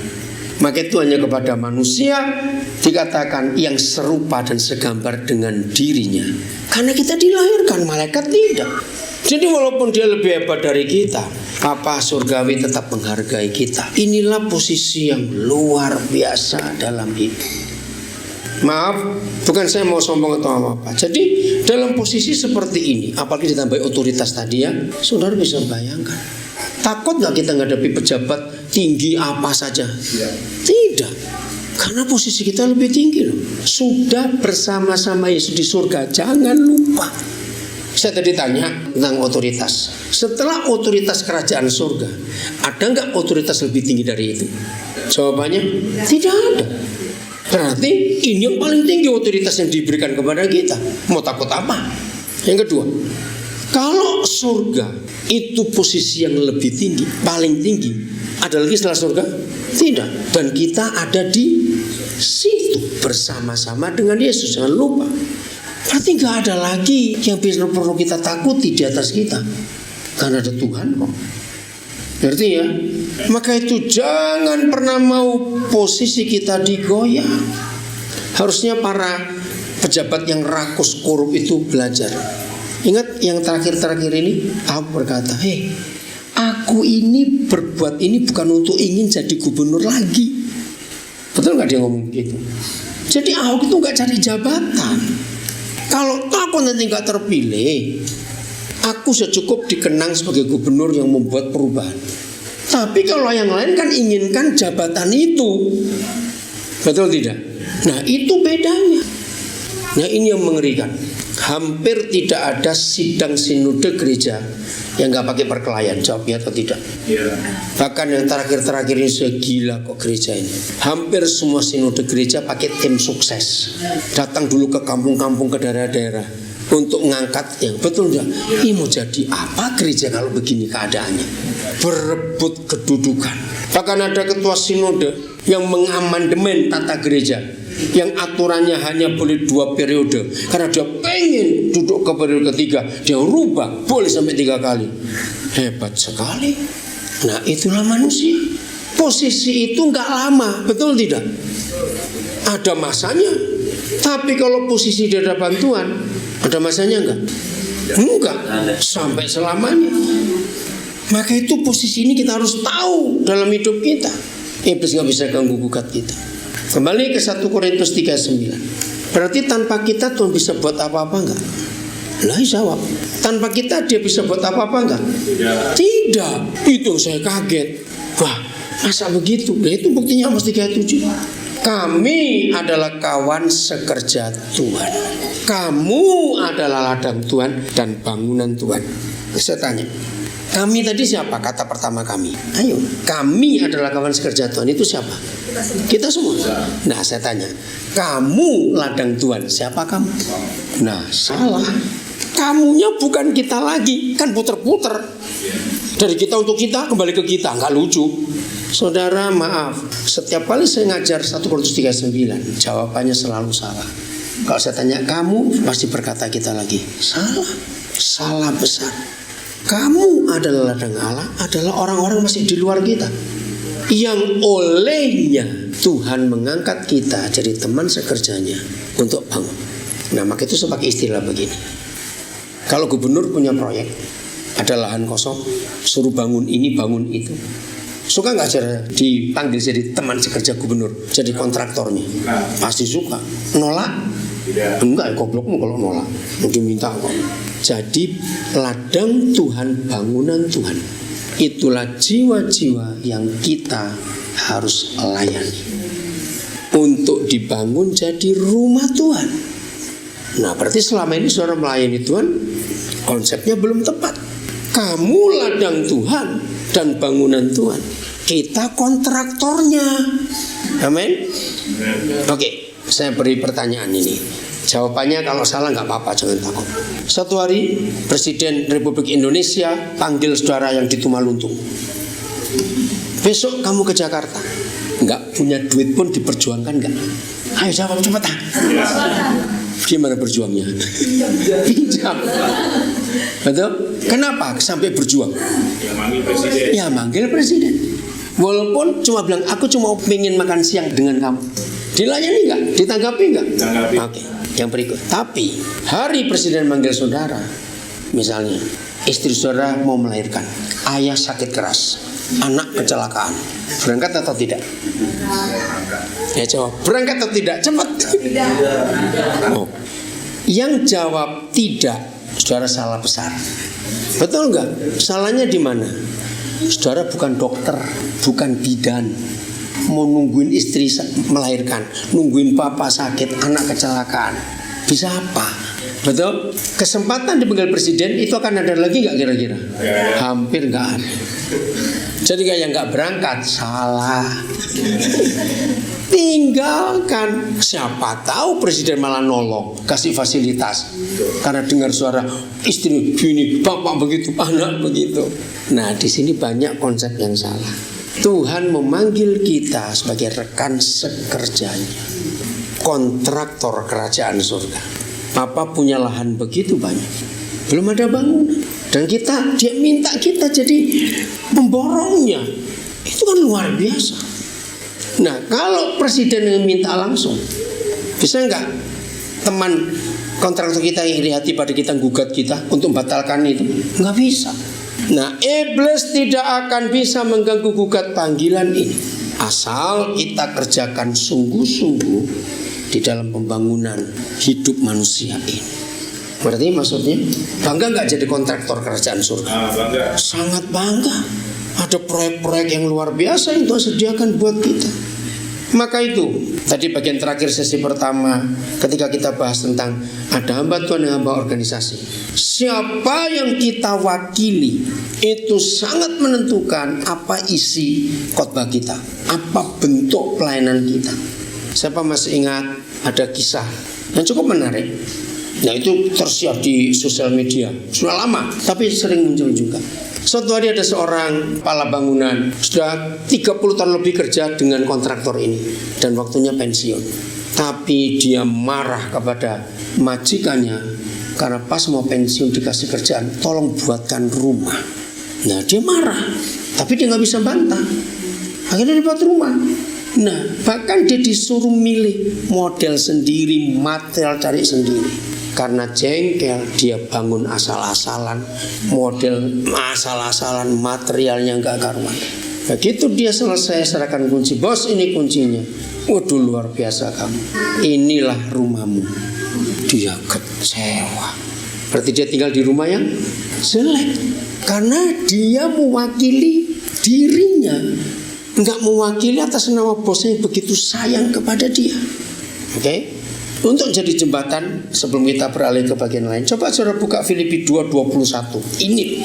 Maka itu hanya kepada manusia dikatakan yang serupa dan segambar dengan dirinya. Karena kita dilahirkan, malaikat tidak. Jadi walaupun dia lebih hebat dari kita, Papa surgawi tetap menghargai kita. Inilah posisi yang luar biasa dalam hidup. Maaf, bukan saya mau sombong atau apa. Jadi dalam posisi seperti ini, apalagi ditambah otoritas tadi ya, saudara bisa bayangkan. Takut gak kita menghadapi pejabat tinggi apa saja? Tidak. Karena posisi kita lebih tinggi loh. Sudah bersama-sama Yesus di surga. Jangan lupa. Saya tadi tanya tentang otoritas. Setelah otoritas kerajaan surga, ada gak otoritas lebih tinggi dari itu? Jawabannya tidak ada. Berarti ini yang paling tinggi otoritas yang diberikan kepada kita. Mau takut apa? Yang kedua, kalau surga itu posisi yang lebih tinggi, paling tinggi, ada lagi setelah surga? Tidak. Dan kita ada di situ bersama-sama dengan Yesus. Jangan lupa. Berarti gak ada lagi yang perlu kita takuti di atas kita. Karena ada Tuhan kok. Ngerti ya? Maka itu jangan pernah mau posisi kita digoyah. Harusnya para pejabat yang rakus korup itu belajar. Ingat yang terakhir-terakhir ini, Ahok berkata, aku ini berbuat ini bukan untuk ingin jadi gubernur lagi. Betul gak dia ngomong gitu? Jadi Ahok itu gak cari jabatan. Kalau aku nanti gak terpilih, aku sudah cukup dikenang sebagai gubernur yang membuat perubahan. Tapi kalau yang lain kan inginkan jabatan itu. Betul tidak? Nah itu bedanya. Nah ini yang mengerikan. Hampir tidak ada sidang sinode gereja yang gak pakai perkelahian. Jawabnya atau tidak? Bahkan yang terakhir-terakhir ini segila kok gereja ini. Hampir semua sinode gereja pakai tim sukses. Datang dulu ke kampung-kampung, ke daerah-daerah untuk ngangkat yang betul enggak? Ini mau jadi apa gereja kalau begini keadaannya? Berebut kedudukan. Bahkan ada ketua sinode yang mengamandemen tata gereja, yang aturannya hanya boleh 2 periode. Karena dia pengen duduk ke periode ketiga, dia rubah boleh sampai 3 kali. Hebat sekali. Nah itulah manusia. Posisi itu gak lama, betul tidak? Ada masanya. Tapi kalau posisi di hadapan Tuhan, ada masanya enggak? Enggak, sampai selamanya. Maka itu posisi ini kita harus tahu dalam hidup kita. Iblis gak bisa ganggu gugat kita. Kembali ke 1 Korintus 3:9. Berarti tanpa kita Tuhan bisa buat apa-apa enggak? Lah jawab. Tanpa kita dia bisa buat apa-apa enggak? Tidak. Itu saya kaget. Wah, masa begitu? Nah, itu buktinya Amos 3:7. Kami adalah kawan sekerja Tuhan. Kamu adalah ladang Tuhan dan bangunan Tuhan. Saya tanya, kami tadi siapa? Kata pertama kami. Ayo, kami adalah kawan sekerja Tuhan. Itu siapa? Kita semua. Nah saya tanya, kamu ladang Tuhan, siapa kamu? Nah salah. Kamunya bukan kita lagi. Kan puter-puter. Dari kita untuk kita, kembali ke kita. Nggak lucu. Saudara maaf, setiap kali saya ngajar 1 Korintus 3:9, jawabannya selalu salah. Kalau saya tanya kamu, pasti berkata kita lagi. Salah. Salah besar. Kamu adalah ladang Allah, adalah orang-orang masih di luar kita, yang olehnya Tuhan mengangkat kita jadi teman sekerjanya untuk bangun. Nah maka itu saya pakai istilah begini. Kalau gubernur punya proyek, ada lahan kosong, suruh bangun ini bangun itu. Suka nggak saudara dipanggil jadi teman sekerja gubernur, jadi kontraktornya? Pasti suka. Nolak? Tidak. Enggak, goblokmu kalau nolak. Mungkin minta kok. Jadi ladang Tuhan, bangunan Tuhan, itulah jiwa-jiwa yang kita harus layani untuk dibangun jadi rumah Tuhan. Nah, berarti selama ini saudara melayani Tuhan, konsepnya belum tepat. Kamu ladang Tuhan dan bangunan Tuhan, kita kontraktornya. Amin. Oke, saya beri pertanyaan ini. Jawabannya kalau salah nggak apa-apa, jangan takut. Satu hari Presiden Republik Indonesia panggil saudara yang di Tumaluntung. Besok kamu ke Jakarta. Nggak punya duit pun diperjuangkan nggak? Ayo jawab cepat. Gimana berjuangnya? Pinjam. Betul? Kenapa sampai berjuang? Ya manggil presiden. Ya manggil presiden. Walaupun cuma bilang aku cuma pengen makan siang dengan kamu. Dilayani nggak? Ditanggapi nggak? Ditanggapi. Oke. Yang berikut. Tapi hari presiden manggil saudara, misalnya istri saudara mau melahirkan, ayah sakit keras, anak kecelakaan, berangkat atau tidak? Ya jawab, berangkat atau tidak? Cepat. Oh. Yang jawab tidak, saudara salah besar. Betul nggak? Salahnya di mana? Saudara bukan dokter, bukan bidan. Mau nungguin istri melahirkan, nungguin papa sakit, anak kecelakaan, bisa apa? Betul? Kesempatan dipanggil presiden itu akan ada lagi nggak kira-kira? Hampir nggak ada. Jadi kayak nggak berangkat, salah. Tinggalkan. Siapa tahu presiden malah nolong, kasih fasilitas. Karena dengar suara istri gini, bapak begitu, anak begitu. Nah, di sini banyak konsep yang salah. Tuhan memanggil kita sebagai rekan sekerjanya, kontraktor kerajaan surga. Papa punya lahan begitu banyak, belum ada bangunan, dan dia minta kita jadi pemborongnya. Itu kan luar biasa. Nah, kalau presiden yang minta langsung, bisa nggak teman kontraktor kita yang iri hati pada kita gugat kita untuk membatalkan itu? Nggak bisa. Nah, iblis tidak akan bisa mengganggu gugat panggilan ini asal kita kerjakan sungguh-sungguh di dalam pembangunan hidup manusia ini. Berarti maksudnya bangga nggak jadi kontraktor kerajaan surga? Bangga. Sangat bangga. Ada proyek-proyek yang luar biasa yang Tuhan sediakan buat kita. Maka itu tadi bagian terakhir sesi pertama, ketika kita bahas tentang ada hamba Tuhan dan hamba organisasi, siapa yang kita wakili itu sangat menentukan apa isi khotbah kita, apa bentuk pelayanan kita. Siapa masih ingat ada kisah yang cukup menarik? Nah, itu tersiar di sosial media sudah lama, tapi sering muncul juga. Suatu hari ada seorang kepala bangunan, sudah 30 tahun lebih kerja dengan kontraktor ini, dan waktunya pensiun. Tapi dia marah kepada majikannya karena pas mau pensiun dikasih kerjaan, tolong buatkan rumah. Nah, dia marah, tapi dia nggak bisa bantah. Akhirnya dibuat rumah. Nah, bahkan dia disuruh milih model sendiri, material cari sendiri. Karena jengkel, dia bangun asal-asalan, model asal-asalan, materialnya nggak karuan. Begitu dia selesai serahkan kunci, bos ini kuncinya. Waduh, luar biasa kamu. Inilah rumahmu. Dia kecewa. Berarti dia tinggal di rumah yang jelek. Karena dia mewakili dirinya, nggak mewakili atas nama bosnya yang begitu sayang kepada dia. Oke? Untuk jadi jembatan sebelum kita beralih ke bagian lain, coba saudara buka Filipi 2:21. Ini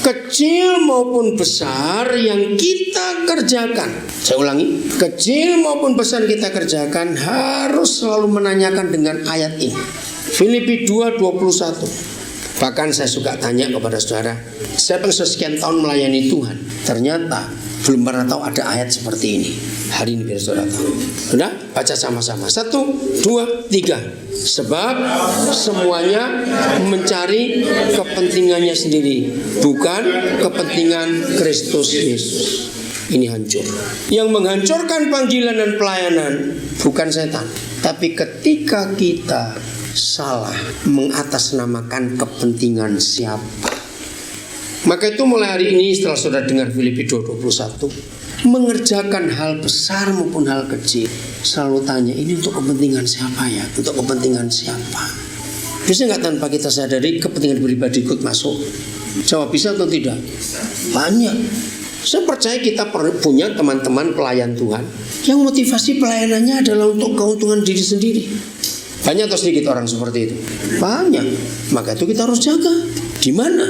kecil maupun besar yang kita kerjakan. Saya ulangi, kecil maupun besar kita kerjakan harus selalu menanyakan dengan ayat ini. Filipi 2:21. Bahkan saya suka tanya kepada saudara, saya yang sekian tahun melayani Tuhan, ternyata belum pernah tahu ada ayat seperti ini. Hari ini biar saudara tahu. Sudah? Baca sama-sama. 1, 2, 3. Sebab semuanya mencari kepentingannya sendiri, bukan kepentingan Kristus Yesus. Ini hancur. Yang menghancurkan panggilan dan pelayanan bukan setan, tapi ketika kita salah mengatasnamakan kepentingan siapa. Maka itu mulai hari ini setelah saudara dengar Filipi 2:21, mengerjakan hal besar maupun hal kecil, selalu tanya, ini untuk kepentingan siapa ya? Untuk kepentingan siapa? Bisa nggak tanpa kita sadari kepentingan pribadi ikut masuk? Jawab bisa atau tidak? Banyak. Saya percaya kita punya teman-teman pelayan Tuhan yang motivasi pelayanannya adalah untuk keuntungan diri sendiri. Banyak atau sedikit orang seperti itu? Banyak. Maka itu kita harus jaga. Di mana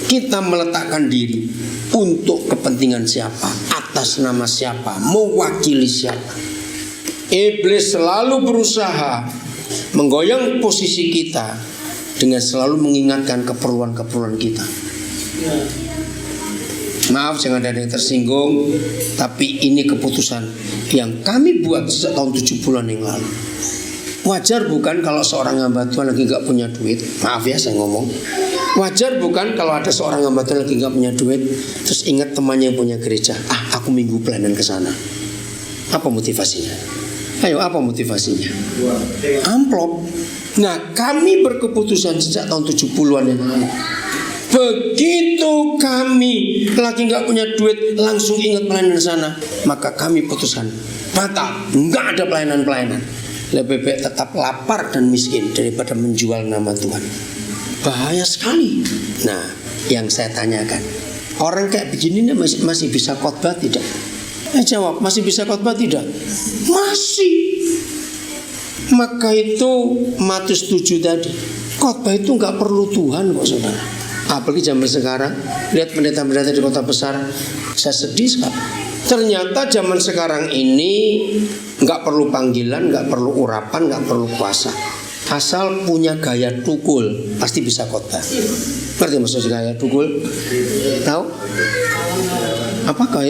kita meletakkan diri untuk kepentingan siapa, atas nama siapa, mewakili siapa. Iblis selalu berusaha menggoyang posisi kita dengan selalu mengingatkan keperluan-keperluan kita. Maaf jangan ada yang tersinggung, tapi ini keputusan yang kami buat sejak tahun 70-an yang lalu. Wajar bukan kalau seorang hamba Tuhan lagi gak punya duit? Maaf ya saya ngomong. Wajar bukan kalau ada seorang hamba Tuhan lagi gak punya duit, terus ingat temannya yang punya gereja, aku minggu pelayanan ke sana. Apa motivasinya? Ayo, apa motivasinya? Amplop. Nah, kami berkeputusan sejak tahun 70-an yang lalu. Begitu kami lagi gak punya duit, langsung ingat pelayanan sana, maka kami putuskan batal, gak ada pelayanan-pelayanan. Lebih baik tetap lapar dan miskin daripada menjual nama Tuhan. Bahaya sekali. Nah, yang saya tanyakan, orang kayak begini masih bisa khotbah tidak? Jawab, masih bisa khotbah tidak? Masih. Maka itu Matius 7 tadi, khotbah itu gak perlu Tuhan kok saudara. Apalagi zaman sekarang, lihat pendeta-pendeta di kota besar, saya sedih sekali. Ternyata zaman sekarang ini gak perlu panggilan, gak perlu urapan, gak perlu puasa. Asal punya gaya tukul, pasti bisa khotbah. Ngerti maksudnya gaya tukul? Tahu?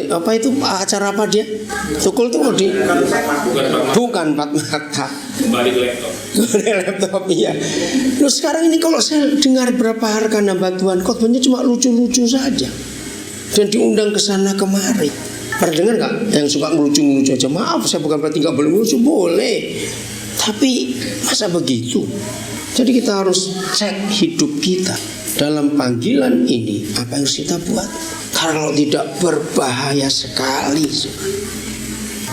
Apa itu acara apa dia? Tukul itu mau di bukan empat mata. Kembali ke laptop. Laptop iya. Loh sekarang ini kalau saya dengar berapa rekan hamba Tuhan, khotbahnya cuma lucu-lucu saja dan diundang ke sana kemari. Pernah dengar nggak yang suka ngelucu-ngelucu aja? Maaf, saya bukan berarti nggak boleh ngelucu, boleh. Tapi masa begitu? Jadi kita harus cek hidup kita dalam panggilan ini, apa yang harus kita buat. Karena kalau tidak berbahaya sekali.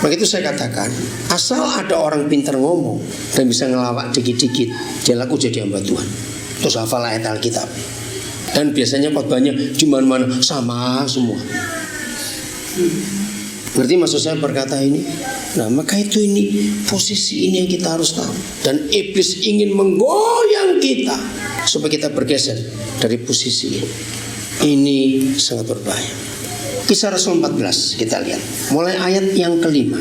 Maka itu saya katakan, asal ada orang pintar ngomong dan bisa ngelawak dikit-dikit, dia laku jadi hamba Tuhan. Terus hafal ayat Alkitab. Dan biasanya khotbahnya di mana-mana sama semua. Ngerti maksud saya berkata ini? Nah maka itu ini posisi ini yang kita harus tahu. Dan iblis ingin menggoyang kita supaya kita bergeser dari posisi ini. Ini sangat berbahaya. Kisah Rasul 14 kita lihat, mulai ayat yang kelima.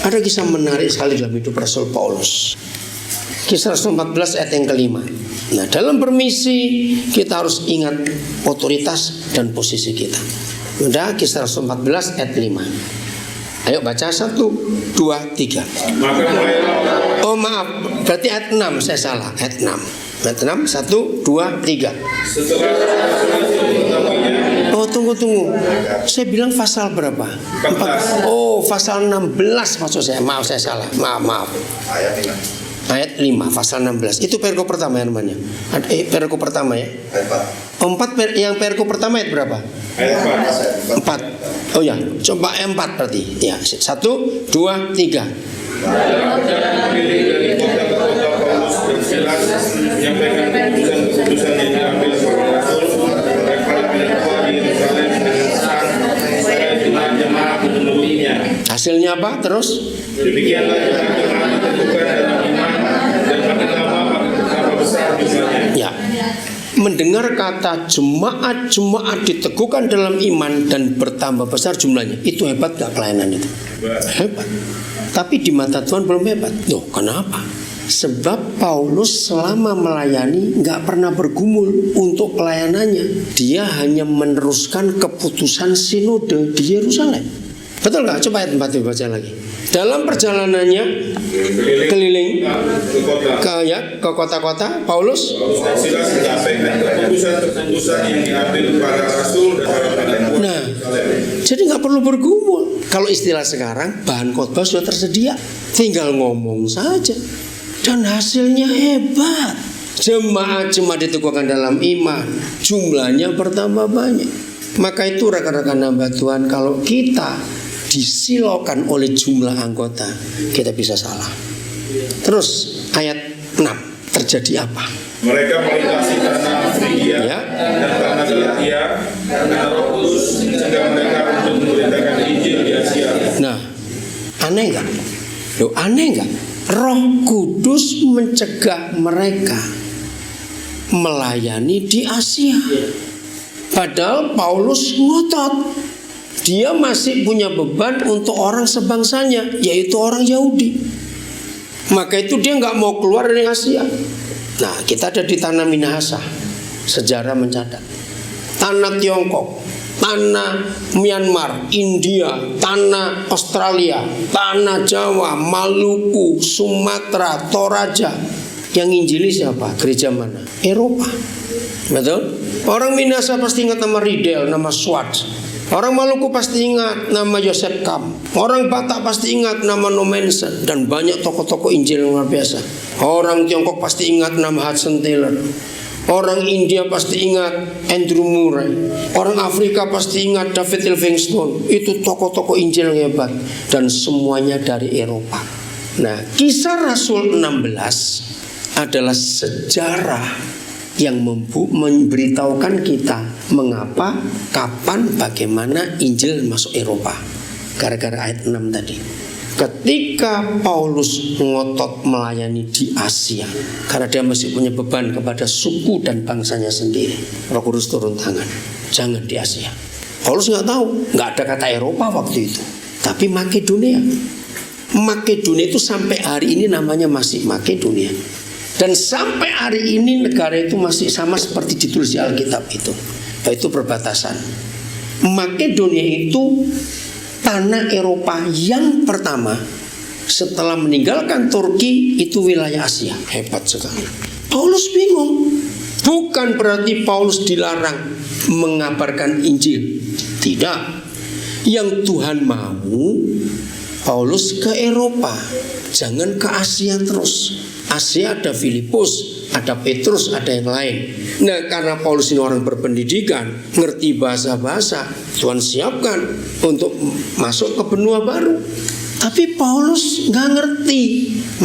Ada kisah menarik sekali dalam hidup Rasul Paulus. Kisah Rasul 14 ayat yang kelima. Nah dalam permisi kita harus ingat otoritas dan posisi kita. Udah, Kisah Rasul 14 ayat 5. Ayo baca 1, 2, 3. Oh maaf, berarti ayat 6 saya salah. Ayat 6. Ayat 6, 1, 2, 3. Oh tunggu. Saya bilang pasal berapa? 4. Oh pasal 16 maksud saya. Maaf saya salah. Maaf. Ayat 5, pasal 16. Itu perikop pertama yang namanya. Perikop pertama ya. 4. Yang perikop pertama ayat berapa? Ayat 4. Oh ya, coba 4 berarti. Ya, 1, 2, 3. Menyampaikan keputusan yang diambil seorang rasul oleh para pendeta di Yerusalem dan supaya jemaat menurutinya. Hasilnya apa? Terus? Demikianlah jemaat ditentukan dalam iman dan makin lama besar jumlahnya. Ya. Mendengar kata jemaat diteguhkan dalam iman dan bertambah besar jumlahnya. Itu hebat gak pelayanan itu? Hebat. Tapi di mata Tuhan belum hebat. Loh kenapa? Sebab Paulus selama melayani gak pernah bergumul untuk pelayanannya. Dia hanya meneruskan keputusan sinode di Yerusalem. Betul gak? Coba ayat 4 baca lagi. Dalam perjalanannya keliling ke kota-kota, Paulus menyampaikan keputusan yang diambil para rasul dan para pendeta. Nah, jadi nggak perlu bergumul. Kalau istilah sekarang, bahan khotbah sudah tersedia, tinggal ngomong saja, dan hasilnya hebat. Jemaat diteguhkan dalam iman, jumlahnya bertambah banyak. Maka itu rekan-rekan hamba Tuhan, kalau kita disilokan oleh jumlah anggota, kita bisa salah. Terus ayat 6, terjadi apa? Mereka melintasi tanah Frigia Ya. dan tanah Galatia karena Roh Kudus mencegah mereka untuk memberitakan Injil di Asia. Nah, aneh nggak? Loh, aneh nggak? Roh Kudus mencegah mereka melayani di Asia. Padahal Paulus ngotot, dia masih punya beban untuk orang sebangsanya, yaitu orang Yahudi. Maka itu dia nggak mau keluar dari Asia. Nah, kita ada di tanah Minahasa. Sejarah mencatat tanah Tiongkok, tanah Myanmar, India, tanah Australia, tanah Jawa, Maluku, Sumatera, Toraja. Yang Injili siapa? Gereja mana? Eropa. Betul? Orang Minahasa pasti ingat nama Riddle, nama Swartz. Orang Maluku pasti ingat nama Joseph Kam. Orang Batak pasti ingat nama Nomensen. Dan banyak tokoh-tokoh Injil yang luar biasa. Orang Tiongkok pasti ingat nama Hudson Taylor. Orang India pasti ingat Andrew Murray. Orang Afrika pasti ingat David Livingstone. Itu tokoh-tokoh Injil yang hebat. Dan semuanya dari Eropa. Nah, Kisah Rasul 16 adalah sejarah yang memberitahukan kita mengapa, kapan, bagaimana Injil masuk Eropa. Gara-gara ayat 6 tadi. Ketika Paulus ngotot melayani di Asia, karena dia masih punya beban kepada suku dan bangsanya sendiri, Roh Kudus turun tangan, jangan di Asia. Paulus nggak tahu, nggak ada kata Eropa waktu itu, tapi Makedonia. Makedonia itu sampai hari ini namanya masih Makedonia. Dan sampai hari ini negara itu masih sama seperti ditulis di Alkitab itu, yaitu perbatasan. Makedonia itu tanah Eropa yang pertama setelah meninggalkan Turki, itu wilayah Asia. Hebat sekali. Paulus bingung. Bukan berarti Paulus dilarang mengabarkan Injil. Tidak. Yang Tuhan mau Paulus ke Eropa, jangan ke Asia terus. Asia ada Filipus, ada Petrus, ada yang lain. Nah, karena Paulus ini orang berpendidikan, ngerti bahasa-bahasa, Tuhan siapkan untuk masuk ke benua baru. Tapi Paulus nggak ngerti,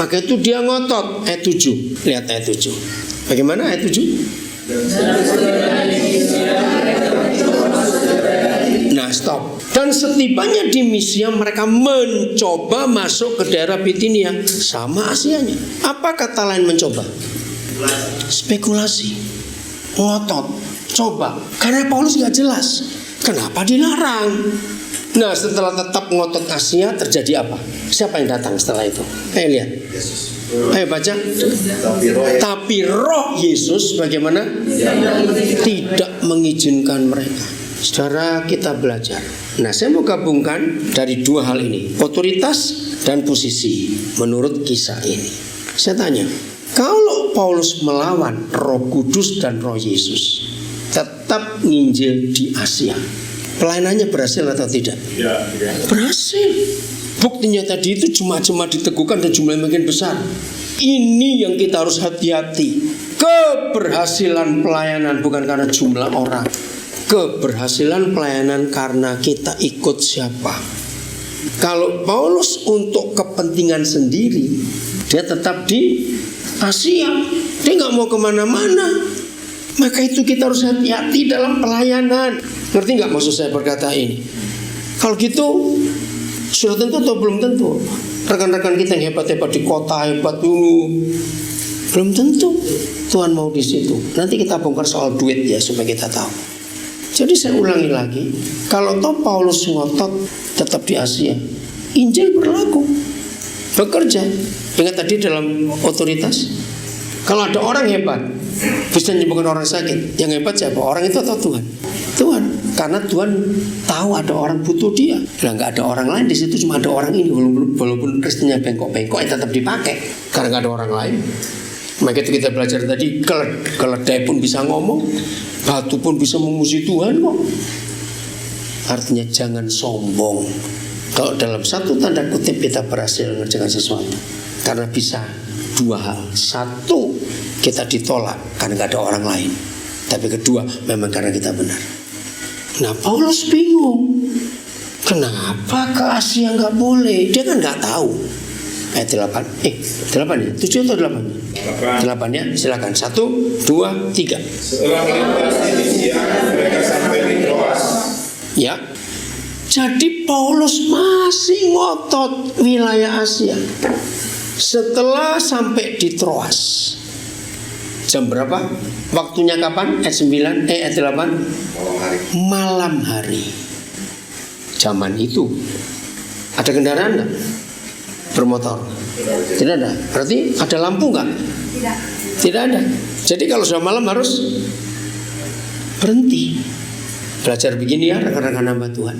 maka itu dia ngotot. Ayat 7, lihat ayat 7. Bagaimana ayat 7? Nah, stop. Dan setibanya di Misia, mereka mencoba masuk ke daerah Bitinia, sama Asianya. Apa kata lain mencoba? Spekulasi, ngotot, coba. Karena Paulus gak jelas, kenapa dilarang? Nah, setelah tetap ngotot Asia, terjadi apa? Siapa yang datang setelah itu? Ayo lihat. Ayo baca. Tapi roh Yesus bagaimana? Tidak mengizinkan mereka. Saudara, kita belajar. Nah, saya mau gabungkan dari dua hal ini, otoritas dan posisi menurut kisah ini. Saya tanya, kalau Paulus melawan Roh Kudus dan Roh Yesus, tetap nginjil di Asia, pelayanannya berhasil atau tidak? Ya. Berhasil. Buktinya tadi itu cuma diteguhkan dan jumlahnya makin besar. Ini yang kita harus hati-hati. Keberhasilan pelayanan bukan karena jumlah orang. Keberhasilan pelayanan karena kita ikut siapa. Kalau Paulus untuk kepentingan sendiri, dia tetap di Asia, dia gak mau kemana-mana. Maka itu kita harus hati-hati dalam pelayanan. Ngerti gak maksud saya berkata ini? Kalau gitu sudah tentu atau belum tentu? Rekan-rekan kita yang hebat-hebat di kota, hebat dulu, belum tentu Tuhan mau di situ. Nanti kita bongkar soal duit ya, supaya kita tahu. Jadi saya ulangi lagi, kalau toh Paulus ngotot tetap di Asia, Injil berlaku, bekerja. Ingat tadi dalam otoritas, kalau ada orang hebat bisa menyembuhkan orang sakit, yang hebat siapa? Orang itu atau Tuhan? Tuhan, karena Tuhan tahu ada orang butuh dia. Nah, nggak ada orang lain di situ, cuma ada orang ini. Walaupun Kristennya bengkok-bengkok, tetap dipakai karena nggak ada orang lain. Maka itu kita belajar tadi, keledai pun bisa ngomong, batu pun bisa memuji Tuhan kok. Artinya jangan sombong. Kalau dalam satu tanda kutip kita berhasil mengerjakan sesuatu, karena bisa dua hal. Satu, kita ditolak karena gak ada orang lain. Tapi kedua, memang karena kita benar. Nah, Paulus bingung. Kenapa ke Asia nggak boleh? Dia kan nggak tahu. Ayat 8 ya? 7 atau 8? 8 ya, silakan. 1, 2, 3. Setelah melintasi Misia, mereka sampai di Troas. Ya. Jadi Paulus masih ngotot wilayah Asia. Setelah sampai di Troas. Jam berapa? Waktunya kapan? Ayat 8. Malam hari. Zaman itu ada kendaraan enggak? Bermotor? Tidak ada. Berarti ada lampu enggak? Tidak ada. Jadi kalau sudah malam harus berhenti. Belajar begini ya rekan-rekan hamba Tuhan.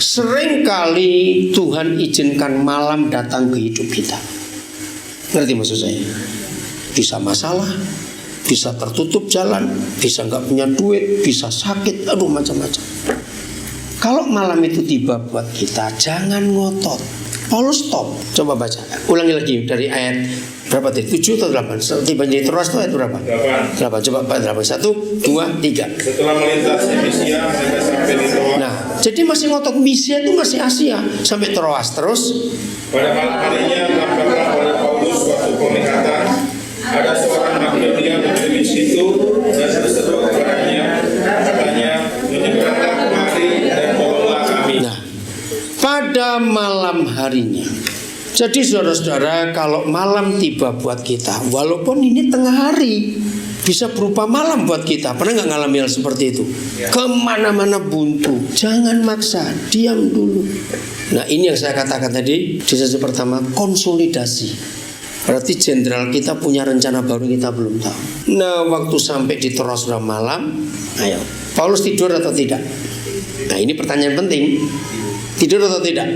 Seringkali Tuhan izinkan malam datang ke hidup kita. Ngerti maksud saya? Bisa masalah, bisa tertutup jalan, bisa nggak punya duit, bisa sakit, aduh macam-macam. Kalau malam itu tiba buat kita, jangan ngotot. Paulus stop. Coba baca. Ulangi lagi dari ayat berapa tadi? 7 atau 8? Tiba di Troas itu ayat berapa? 8. Coba 8. 1, 2, 3. Setelah melintasi Misia, mereka sampai di Troas. Nah, jadi masih ngotot Misia itu masih Asia sampai Troas terus. Pada malam harinya tampaklah pada Paulus suatu penglihatan. Ada seorang Makedonia berdiri di situ dan berseru kepadanya, katanya, menyeberanglah kemari dan tolonglah kami. Nah, pada malam harinya. Jadi saudara-saudara, kalau malam tiba buat kita, walaupun ini tengah hari, bisa berupa malam buat kita. Pernah nggak ngalami hal seperti itu? Kemana-mana buntu. Jangan maksa, diam dulu. Nah, ini yang saya katakan tadi di sesi pertama, konsolidasi. Berarti jenderal kita punya rencana baru kita belum tahu. Nah, waktu sampai di Troas sudah malam, ayo, Paulus tidur atau tidak? Nah, ini pertanyaan penting. Tidur atau tidak?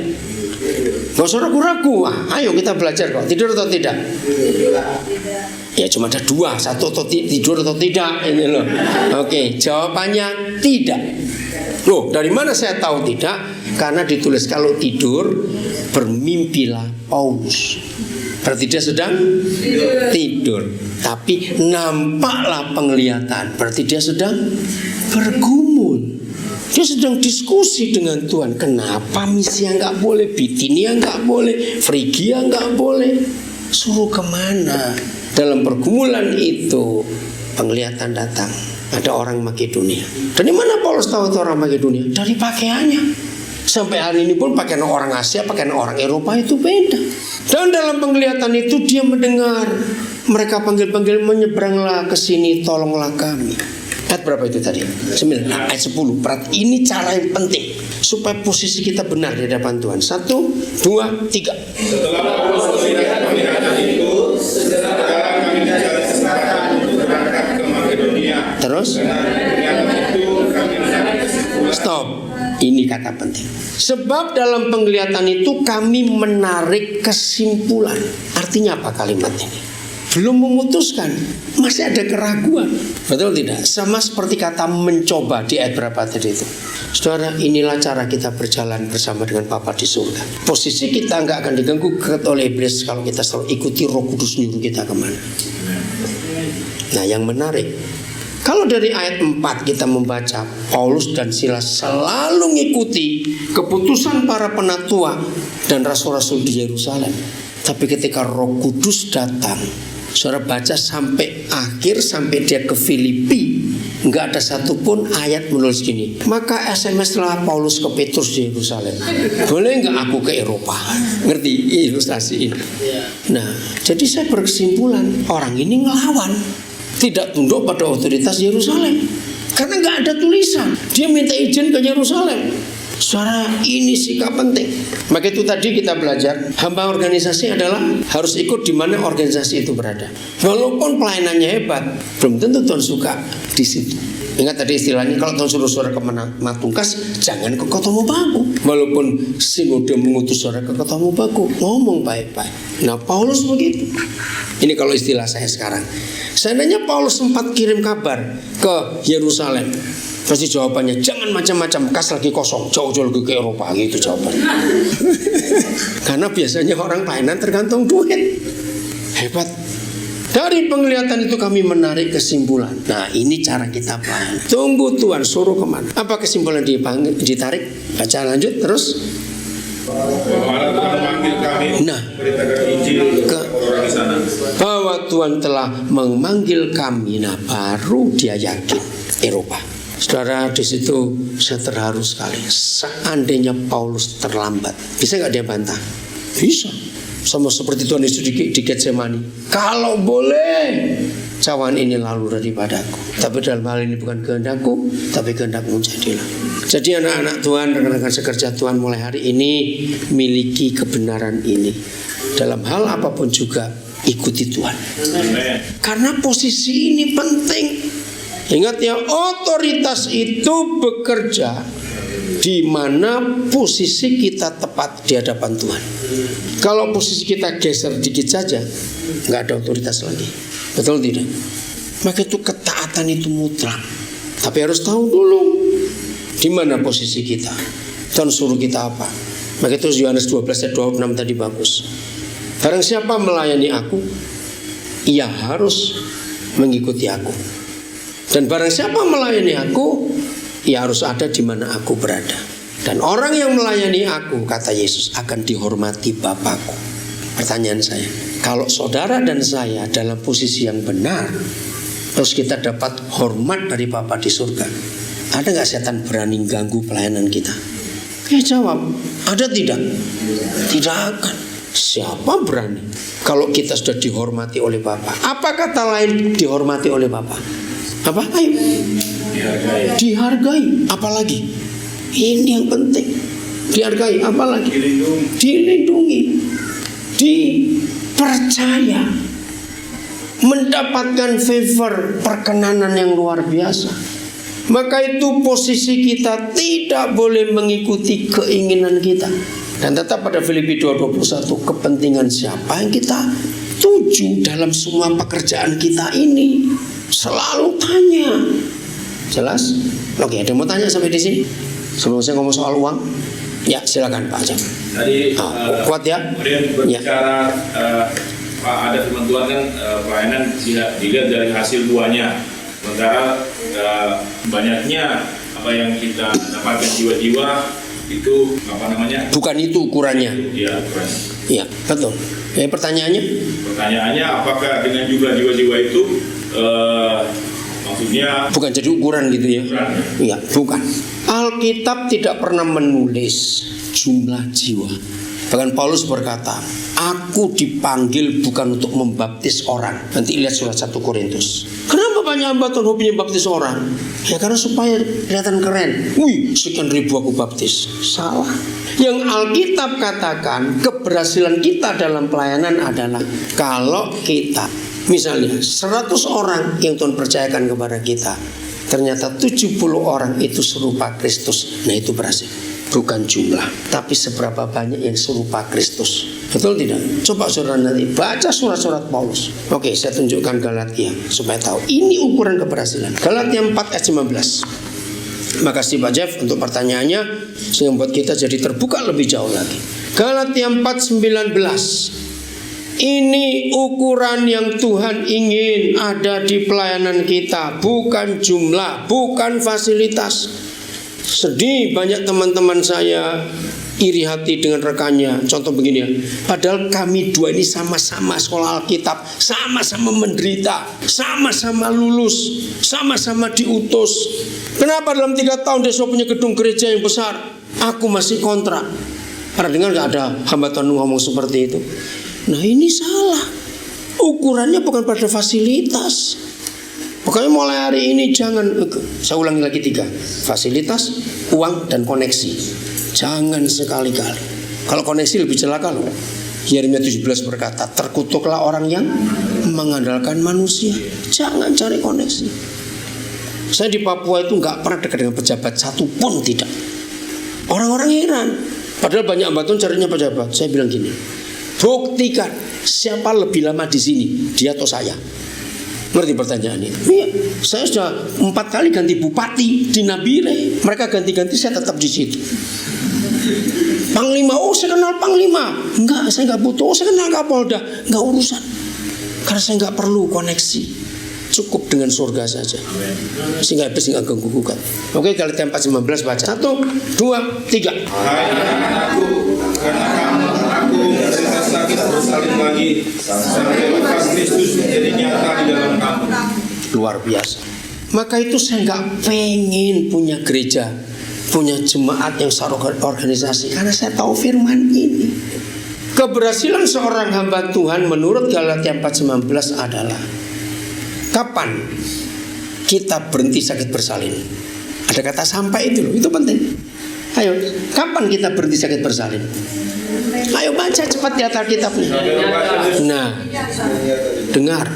Gak usah ragu-ragu. Ayo kita belajar kok. Tidur atau tidak? Ya cuma ada 2, 1 atau tidur atau tidak ini loh. Oke, jawabannya tidak. Loh, dari mana saya tahu tidak? Karena ditulis kalau tidur bermimpilah Paulus. Berarti dia sedang tidur. Tapi nampaklah penglihatan. Berarti dia sedang bergumul. Dia sedang diskusi dengan Tuhan. Kenapa Misia nggak boleh, Bitinia nggak boleh, Frigia nggak boleh? Suruh kemana? Dalam pergumulan itu penglihatan datang. Ada orang Makedonia. Dari mana Paulus tahu itu orang Makedonia? Dari pakaiannya. Sampai hari ini pun pakaian orang Asia, pakaian orang Eropa itu beda. Dan dalam penglihatan itu dia mendengar mereka panggil-panggil, menyeberanglah ke sini, tolonglah kami. Ayat berapa itu tadi? 9, ayat 10. Berarti ini cara yang penting supaya posisi kita benar di hadapan Tuhan. 1, 2, 3. Setelah Paulus melihat penglihatan itu, sekarang kami mencari kesempatan untuk berangkat ke Makedonia. Terus? Karena penglihatan itu kami mencari kesimpulan. Stop. Ini kata penting. Sebab dalam penglihatan itu kami menarik kesimpulan. Artinya apa kalimat ini? Belum memutuskan, masih ada keraguan. Betul tidak? Sama seperti kata mencoba di ayat berapa tadi itu. Saudara, inilah cara kita berjalan bersama dengan Bapa di surga. Posisi kita nggak akan diganggu oleh iblis kalau kita selalu ikuti Roh Kudus nyuruh kita kemana. Nah, yang menarik, kalau dari ayat 4 kita membaca Paulus dan Silas selalu mengikuti keputusan para penatua dan rasul-rasul di Yerusalem. Tapi ketika Roh Kudus datang, saudara baca sampai akhir, sampai dia ke Filipi, nggak ada satupun ayat menulis gini. Maka SMS lah Paulus ke Petrus di Yerusalem. Boleh nggak aku ke Eropa? Ngerti ilustrasi ini? Nah, jadi saya berkesimpulan orang ini ngelawan. Tidak tunduk pada otoritas Yerusalem. Karena nggak ada tulisan. Dia minta izin ke Yerusalem. Saudara, ini sikap penting. Maka itu tadi kita belajar, hamba organisasi adalah harus ikut di mana organisasi itu berada. Walaupun pelayanannya hebat, belum tentu Tuhan suka di situ. Ingat tadi istilahnya, kalau Tuhan suruh saudara ke Matungkas, jangan ke Kota Mobagu. Walaupun sinode mengutus saudara ke Kota Mobagu, ngomong baik-baik. Nah, Paulus begitu. Ini kalau istilah saya sekarang. Seandainya Paulus sempat kirim kabar ke Yerusalem, pasti jawabannya jangan macam-macam, kas lagi kosong, jauh-jauh lagi ke Eropa, gitu jawabannya. Karena biasanya orang pelayanan tergantung duit. Hebat. Dari penglihatan itu kami menarik kesimpulan. Nah, ini cara kita pelayanan. Tunggu Tuhan suruh kemana. Apa kesimpulan ditarik? Baca lanjut terus. Bahwa Tuhan memanggil kami memberitakan Injil ke orang di sana. Bahwa Tuhan telah memanggil kami. Nah, baru dia yakin. Eropa. Saudara, di situ saya terharu sekali. Seandainya Paulus terlambat, bisa nggak dia bantah? Bisa. Sama seperti Tuhan Yesus di Getsemani. Kalau boleh, cawan ini lalu daripadaku. Tapi dalam hal ini bukan kehendakku, tapi kehendakmu jadilah. Jadi anak-anak Tuhan, rekan-rekan sekerja Tuhan, mulai hari ini miliki kebenaran ini. Dalam hal apapun juga ikuti Tuhan. Karena posisi ini penting. Ingat ya, otoritas itu bekerja di mana posisi kita tepat di hadapan Tuhan. Kalau posisi kita geser dikit saja, nggak ada otoritas lagi. Betul tidak? Maka itu ketaatan itu mutlak. Tapi harus tahu dulu di mana posisi kita. Tuhan suruh kita apa? Maka itu Yohanes 12 ayat 26 tadi bagus. Barang siapa melayani aku, ia harus mengikuti aku. Dan barang siapa melayani aku, ia harus ada di mana aku berada. Dan orang yang melayani aku, kata Yesus, akan dihormati Bapakku. Pertanyaan saya, kalau saudara dan saya dalam posisi yang benar, terus kita dapat hormat dari Bapa di surga, ada gak setan berani ganggu pelayanan kita? Jawab, ada tidak? Tidak akan. Siapa berani? Kalau kita sudah dihormati oleh Bapa. Apa kata lain dihormati oleh Bapa? Apa? Ayo. Dihargai. Apalagi? Ini yang penting. Dihargai. Apalagi? Dilindungi. Dipercaya. Mendapatkan favor, perkenanan yang luar biasa. Maka itu posisi kita tidak boleh mengikuti keinginan kita. Dan tetap pada Filipi 2:21, kepentingan siapa yang kita tuju dalam semua pekerjaan kita ini. Selalu tanya. Jelas? Oke, ada mau tanya sampai di sini? Sebelum saya ngomong soal uang, ya silakan Pak Ajam. Tadi kuat ya. Kemudian berbicara Pak, ada firman Tuhan kan pelayanan dilihat dari hasil buahnya. Sementara banyaknya apa yang kita dapatkan jiwa-jiwa itu apa namanya? Bukan itu ukurannya. Iya, ukurannya. Iya, betul. Pertanyaannya? Pertanyaannya, apakah dengan jumlah jiwa-jiwa itu maksudnya bukan jadi ukuran gitu ya? Iya, bukan. Alkitab tidak pernah menulis jumlah jiwa. Bahkan Paulus berkata, aku dipanggil bukan untuk membaptis orang. Nanti lihat surat 1 Korintus. Kenapa banyak hamba Tuhan hobinya baptis orang? Ya karena supaya kelihatan keren. Wih, sekian ribu aku baptis. Salah. Yang Alkitab katakan, keberhasilan kita dalam pelayanan adalah kalau kita, misalnya 100 orang yang Tuhan percayakan kepada kita, ternyata 70 orang itu serupa Kristus. Nah itu berhasil. Bukan jumlah, tapi seberapa banyak yang serupa Kristus. Betul tidak? Coba saudara nanti baca surat-surat Paulus. Oke, saya tunjukkan Galatia supaya tahu. Ini ukuran keberhasilan. Galatia 4 ayat 15. Makasih Pak Jeff untuk pertanyaannya, sehingga membuat kita jadi terbuka lebih jauh lagi. Galatia 4:19. Ini ukuran yang Tuhan ingin ada di pelayanan kita, bukan jumlah, bukan fasilitas. Sedih banyak teman-teman saya iri hati dengan rekannya. Contoh begini ya, padahal kami dua ini sama-sama sekolah Alkitab, sama-sama menderita, sama-sama lulus, sama-sama diutus. Kenapa dalam 3 tahun dia sudah punya gedung gereja yang besar, aku masih kontrak? Pernah dengar gak ada hamba Tuhan ngomong seperti itu? Nah ini salah. Ukurannya bukan pada fasilitas. Pokoknya mulai hari ini jangan, saya ulangi lagi 3, fasilitas, uang, dan koneksi. Jangan sekali-kali. Kalau koneksi lebih celaka loh. Yeremia 17 berkata, terkutuklah orang yang mengandalkan manusia. Jangan cari koneksi. Saya di Papua itu gak pernah dekat dengan pejabat satu pun, tidak. Orang-orang heran. Padahal banyak bantuan carinya pejabat. Saya bilang gini, buktikan siapa lebih lama di sini, dia atau saya. Ngerti pertanyaan ini? Iya, saya sudah 4 kali ganti bupati di Nabire. Mereka ganti-ganti, saya tetap di situ. Panglima, oh saya kenal Panglima. Enggak, saya enggak butuh. Oh saya kenal Kapolda. Enggak urusan. Karena saya nggak perlu koneksi, cukup dengan surga saja. Sehingga habis nggak ganggu gugat. Oke, Galatia 4:19 baca. 1, 2, 3. Hai anak-anakku, karena kamu aku menderita sakit bersalin lagi sampai lepas Kristus menjadi nyata di dalam kamu. Luar biasa. Maka itu saya nggak pengen punya gereja, punya jemaat yang secara organisasi, karena saya tahu firman ini. Keberhasilan seorang hamba Tuhan menurut Galatia 4:19 adalah kapan kita berhenti sakit bersalin. Ada kata sampai itu loh, itu penting. Ayo, kapan kita berhenti sakit bersalin? Ayo baca cepat di Alkitabnya. Nah, dengar.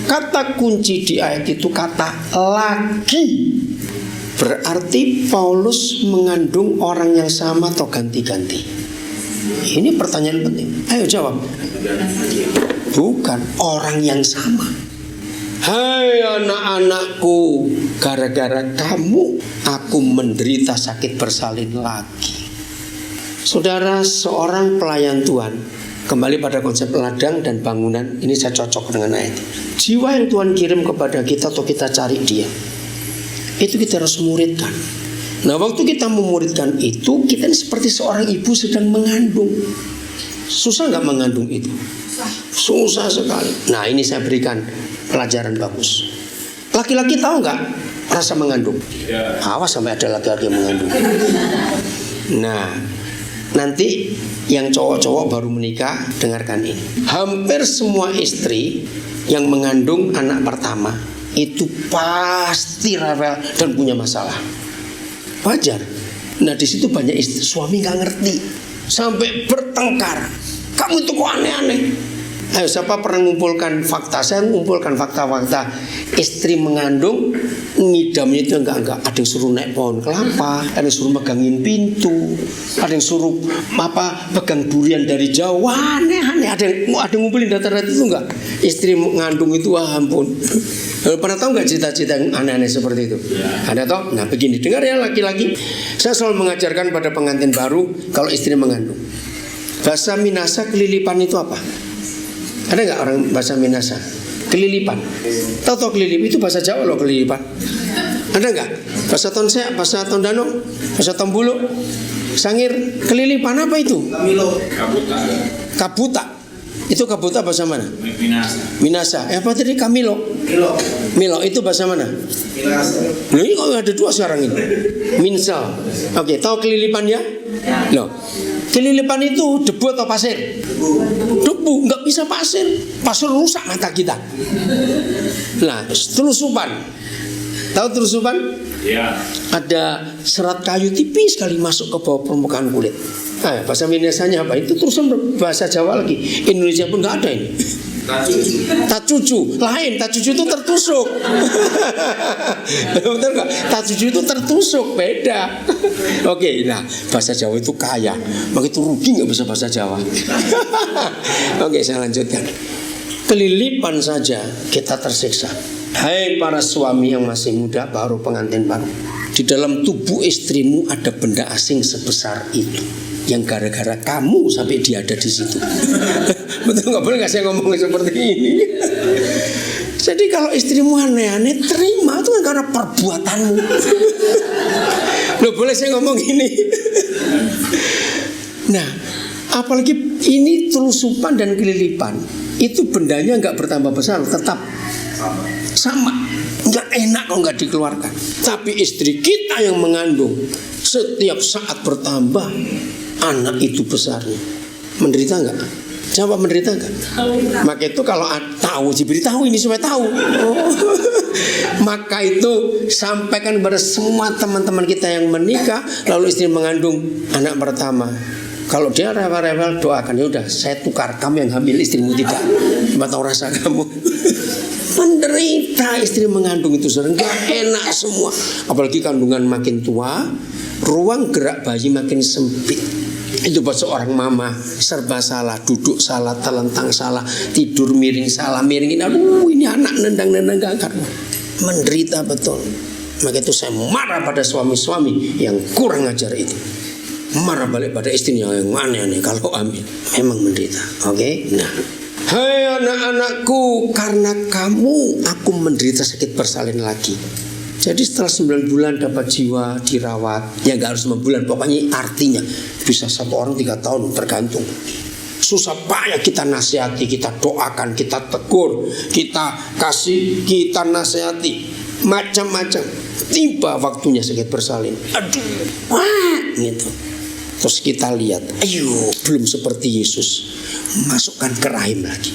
Kata kunci di ayat itu kata lagi. Berarti Paulus mengandung orang yang sama atau ganti-ganti? Ini pertanyaan penting. Ayo jawab. Bukan, orang yang sama. Hai anak-anakku, gara-gara kamu aku menderita sakit bersalin lagi. Saudara, seorang pelayan Tuhan, kembali pada konsep ladang dan bangunan, ini saya cocok dengan ayat. Jiwa yang Tuhan kirim kepada kita atau kita cari dia, itu kita harus muridkan. Nah, waktu kita memuridkan itu, kita ini seperti seorang ibu sedang mengandung. Susah nggak mengandung itu? Susah sekali. Nah, ini saya berikan pelajaran bagus. Laki-laki tahu nggak rasa mengandung? Awas sampai ada laki-laki yang mengandung. Nah, nanti yang cowok-cowok baru menikah, dengarkan ini. Hampir semua istri yang mengandung anak pertama itu pasti rewel dan punya masalah. Wajar. Nah, di situ banyak istri, suami nggak ngerti sampai bertengkar. Kamu itu kok aneh-aneh. Ayo, siapa pernah mengumpulkan fakta? Saya mengumpulkan fakta-fakta. Istri mengandung, ngidamnya itu enggak. Ada yang suruh naik pohon kelapa, ada yang suruh megangin pintu, ada yang suruh pegang durian dari jauh. Wah, aneh-aneh. Ada yang ngumpulin data-data itu enggak? Istri mengandung itu, wah ampun. Pernah tahu nggak cerita-cerita yang aneh-aneh seperti itu? Ada toh? Nah, begini, dengar ya laki-laki. Saya selalu mengajarkan pada pengantin baru kalau istri mengandung. Bahasa Minasa kelilipan itu apa? Ada nggak orang bahasa Minasa? Kelilipan. Tahu kelilip itu bahasa Jawa loh, kelilipan. Ada nggak? Bahasa Tonsea, bahasa Tondano, bahasa Tombulu, Sangir. Kelilipan apa itu? Kabuta. Itu kabuta bahasa mana? Minasa. Apa tadi Kamilo? Milo itu bahasa mana? Minasa. Loh, ini kok ada dua sekarang ini. Minsal. Oke, tahu kelilipan ya? Loh. Kelilipan itu debu atau pasir? Debu, nggak bisa pasir. Pasir rusak mata kita. Nah, telusupan. Tahu telusupan? Ya. Ada serat kayu tipis sekali masuk ke bawah permukaan kulit. Nah, bahasa Minasanya apa? Itu terusan bahasa Jawa lagi. Indonesia pun nggak ada ini. Tacucu lain, tacucu itu tertusuk. Betul nggak? Tacucu itu tertusuk, beda. Oke, nah bahasa Jawa itu kaya, maka itu rugi nggak bisa bahasa Jawa. Oke, saya lanjutkan. Kelilipan saja kita tersiksa. Hai para suami yang masih muda, baru pengantin baru, di dalam tubuh istrimu ada benda asing sebesar itu, yang gara-gara kamu sampai dia ada di situ. Betul nggak? Boleh nggak saya ngomong seperti ini? Jadi kalau istrimu aneh-aneh, terima, itu kan karena perbuatanmu. Loh, boleh saya ngomong ini? Nah, apalagi ini telusupan dan kelilipan, itu bendanya nggak bertambah besar, tetap sama. Nggak enak kalau nggak dikeluarkan. Tapi istri kita yang mengandung, setiap saat bertambah, anak itu besarnya. Menderita nggak? Jawab, menderita nggak? Maka itu kalau tahu, diberitahu ini supaya tahu. Maka itu sampaikan kepada semua teman-teman kita yang menikah, lalu istri mengandung anak pertama. Kalau dia rewel-rewel, doakan, ya udah saya tukar, kamu yang hamil, istrimu tidak. Cuma tahu rasa kamu. Menderita istri mengandung itu sering gak enak semua. Apalagi kandungan makin tua, ruang gerak bayi makin sempit. Itu buat seorang mama serba salah, duduk salah, telentang salah, tidur miring salah, miringin. Aduh, ini anak nendang-nendang gak. Menderita betul. Maka itu saya marah pada suami-suami yang kurang ajar itu. Marah balik pada istrinya yang aneh-aneh kalau hamil. Memang menderita. Oke? Nah, Hai anak-anakku, karena kamu aku menderita sakit bersalin lagi. Jadi setelah 9 bulan dapat jiwa dirawat. Ya gak harus 9 bulan, pokoknya artinya bisa 1 orang 3 tahun, tergantung. Susah payah kita nasihati, kita doakan, kita tegur, kita kasih, kita nasihati, macam-macam. Tiba waktunya sakit bersalin, aduh, wah, gitu. Terus kita lihat, ayo, belum seperti Yesus, masukkan ke rahim lagi.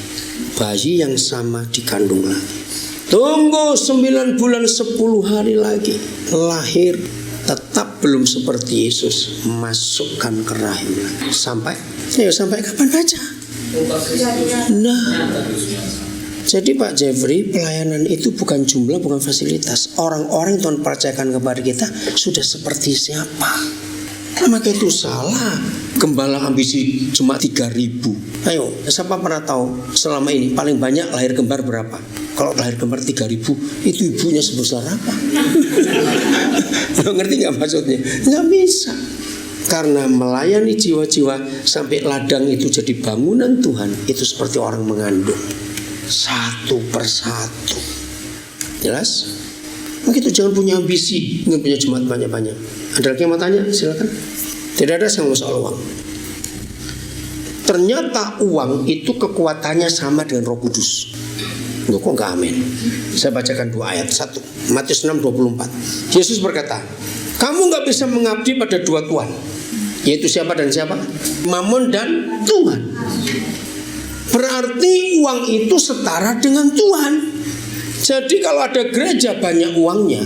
Bayi yang sama dikandung lagi. Tunggu 9 bulan 10 hari lagi, lahir. Tetap belum seperti Yesus, masukkan ke rahim lagi. Sampai kapan baca? Nah, jadi Pak Jeffrey, pelayanan itu bukan jumlah, bukan fasilitas. Orang-orang yang Tuhan percayakan kepada kita sudah seperti siapa? Maka itu salah. Gembala ambisi cuma 3.000. Ayo, siapa pernah tahu selama ini paling banyak lahir kembar berapa? Kalau lahir kembar 3.000, itu ibunya sebesar apa? Lo ngerti gak maksudnya? Gak bisa. Karena melayani jiwa-jiwa sampai ladang itu jadi bangunan Tuhan, itu seperti orang mengandung, satu persatu. Jelas? Begitu, jangan punya ambisi, jangan punya jemaat banyak-banyak. Ada lagi yang mau tanya? Silakan. Tidak ada, saya mau soal uang. Ternyata uang itu kekuatannya sama dengan Roh Kudus. Loh, kok gak amin? Saya bacakan 2 ayat. 1 Matius 6:24. Yesus berkata, kamu gak bisa mengabdi pada 2 tuan, yaitu siapa dan siapa? Mamon dan Tuhan. Berarti uang itu setara dengan Tuhan. Jadi kalau ada gereja banyak uangnya,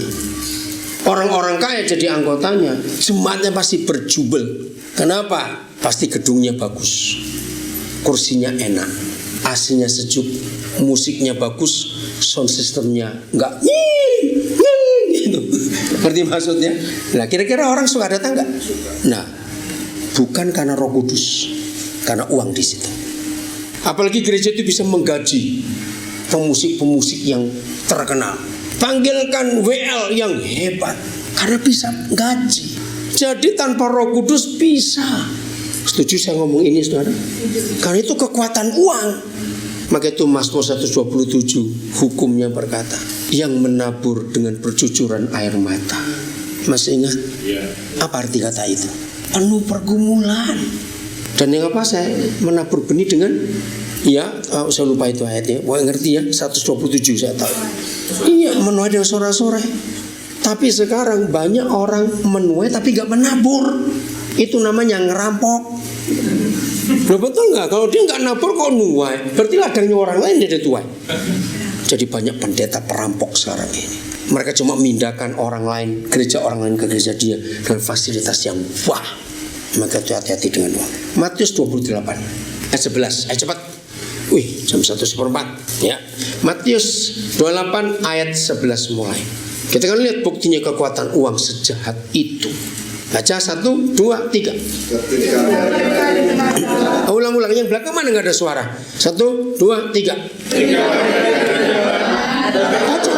orang-orang kaya jadi anggotanya, jemaatnya pasti berjubel. Kenapa? Pasti gedungnya bagus, kursinya enak, AC-nya sejuk, musiknya bagus, sound systemnya enggak gitu. Seperti maksudnya. Nah, kira-kira orang suka datang enggak? Nah, bukan karena Roh Kudus, karena uang di situ. Apalagi gereja itu bisa menggaji pemusik-pemusik yang terkenal, panggilkan WL yang hebat, karena bisa gaji. Jadi tanpa Roh Kudus bisa. Setuju saya ngomong ini, saudara? Karena itu kekuatan uang. Maka itu Mazmur 127 hukumnya berkata, yang menabur dengan bercucuran air mata. Masih ingat? Apa arti kata itu? Penuh pergumulan. Dan yang apa, saya menabur benih dengan, saya lupa itu ayatnya. Wah, ngerti ya, 127 saya tahu. Iya, menuai dengan sorak-sorai. Tapi sekarang banyak orang menuai tapi gak menabur. Itu namanya ngerampok. Loh, betul gak? Kalau dia gak nabur kok nuai, berarti ladangnya orang lain dia tuai. Jadi banyak pendeta perampok sekarang ini. Mereka cuma memindahkan orang lain, gereja orang lain ke gereja dia, dengan fasilitas yang wah. Maka itu hati-hati dengan uang. Matius 28 ayat 11. Ayo cepat. Wih, jam 1:04 ya. Matius 28 ayat 11 mulai. Kita kan lihat buktinya kekuatan uang sejahat itu. Baca 1, 2, 3. Ulang-ulang, yang belakang mana nggak ada suara. 1, 2, 3. Baca.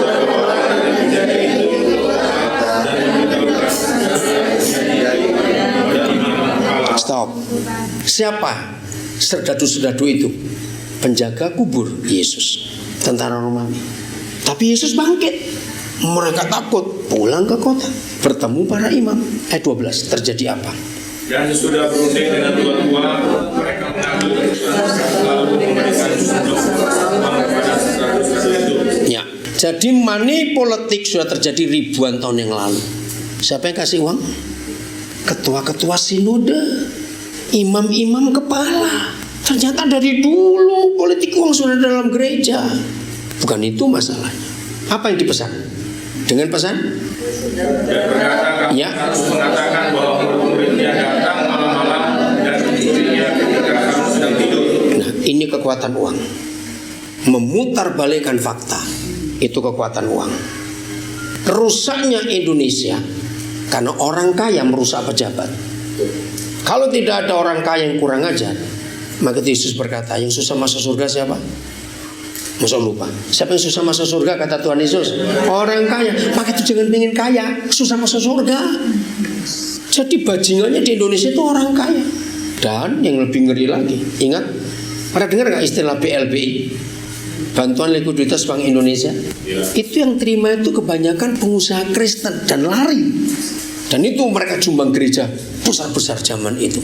Stop. Siapa serdadu-serdadu itu? Penjaga kubur Yesus, tentara Romawi. Tapi Yesus bangkit. Mereka takut, pulang ke kota, bertemu para imam. Ayat 12, terjadi apa? Dan sesudah berunding dengan tua-tua, mereka mengambil lalu memberikan uang kepada serdadu-serdadu itu. Ya, jadi money politik sudah terjadi ribuan tahun yang lalu. Siapa yang kasih uang? Ketua-ketua sinode, imam-imam kepala. Ternyata dari dulu politik uang sudah dalam gereja. Bukan itu masalahnya. Apa yang dipesan? Dengan pesan? Dan berkata, ya, harus mengatakan bahwa murid-muridnya datang malam-malam dan mencurinya ketika kamu sedang tidur. Nah, ini kekuatan uang. Memutarbalikkan fakta, itu kekuatan uang. Rusaknya Indonesia karena orang kaya merusak pejabat. Kalau tidak ada orang kaya yang kurang ajar, maka Yesus berkata, yang susah masuk surga siapa? Masa lupa. Siapa yang susah masuk surga, kata Tuhan Yesus? Orang kaya. Maka itu jangan pengen kaya, susah masuk surga. Jadi bajingannya di Indonesia itu orang kaya. Dan yang lebih ngeri lagi, ingat, Pernah dengar nggak istilah BLBI? Bantuan Likuiditas Bank Indonesia. Ya. Itu yang terima itu kebanyakan pengusaha Kristen dan lari. Dan itu mereka jumbang gereja besar-besar zaman itu.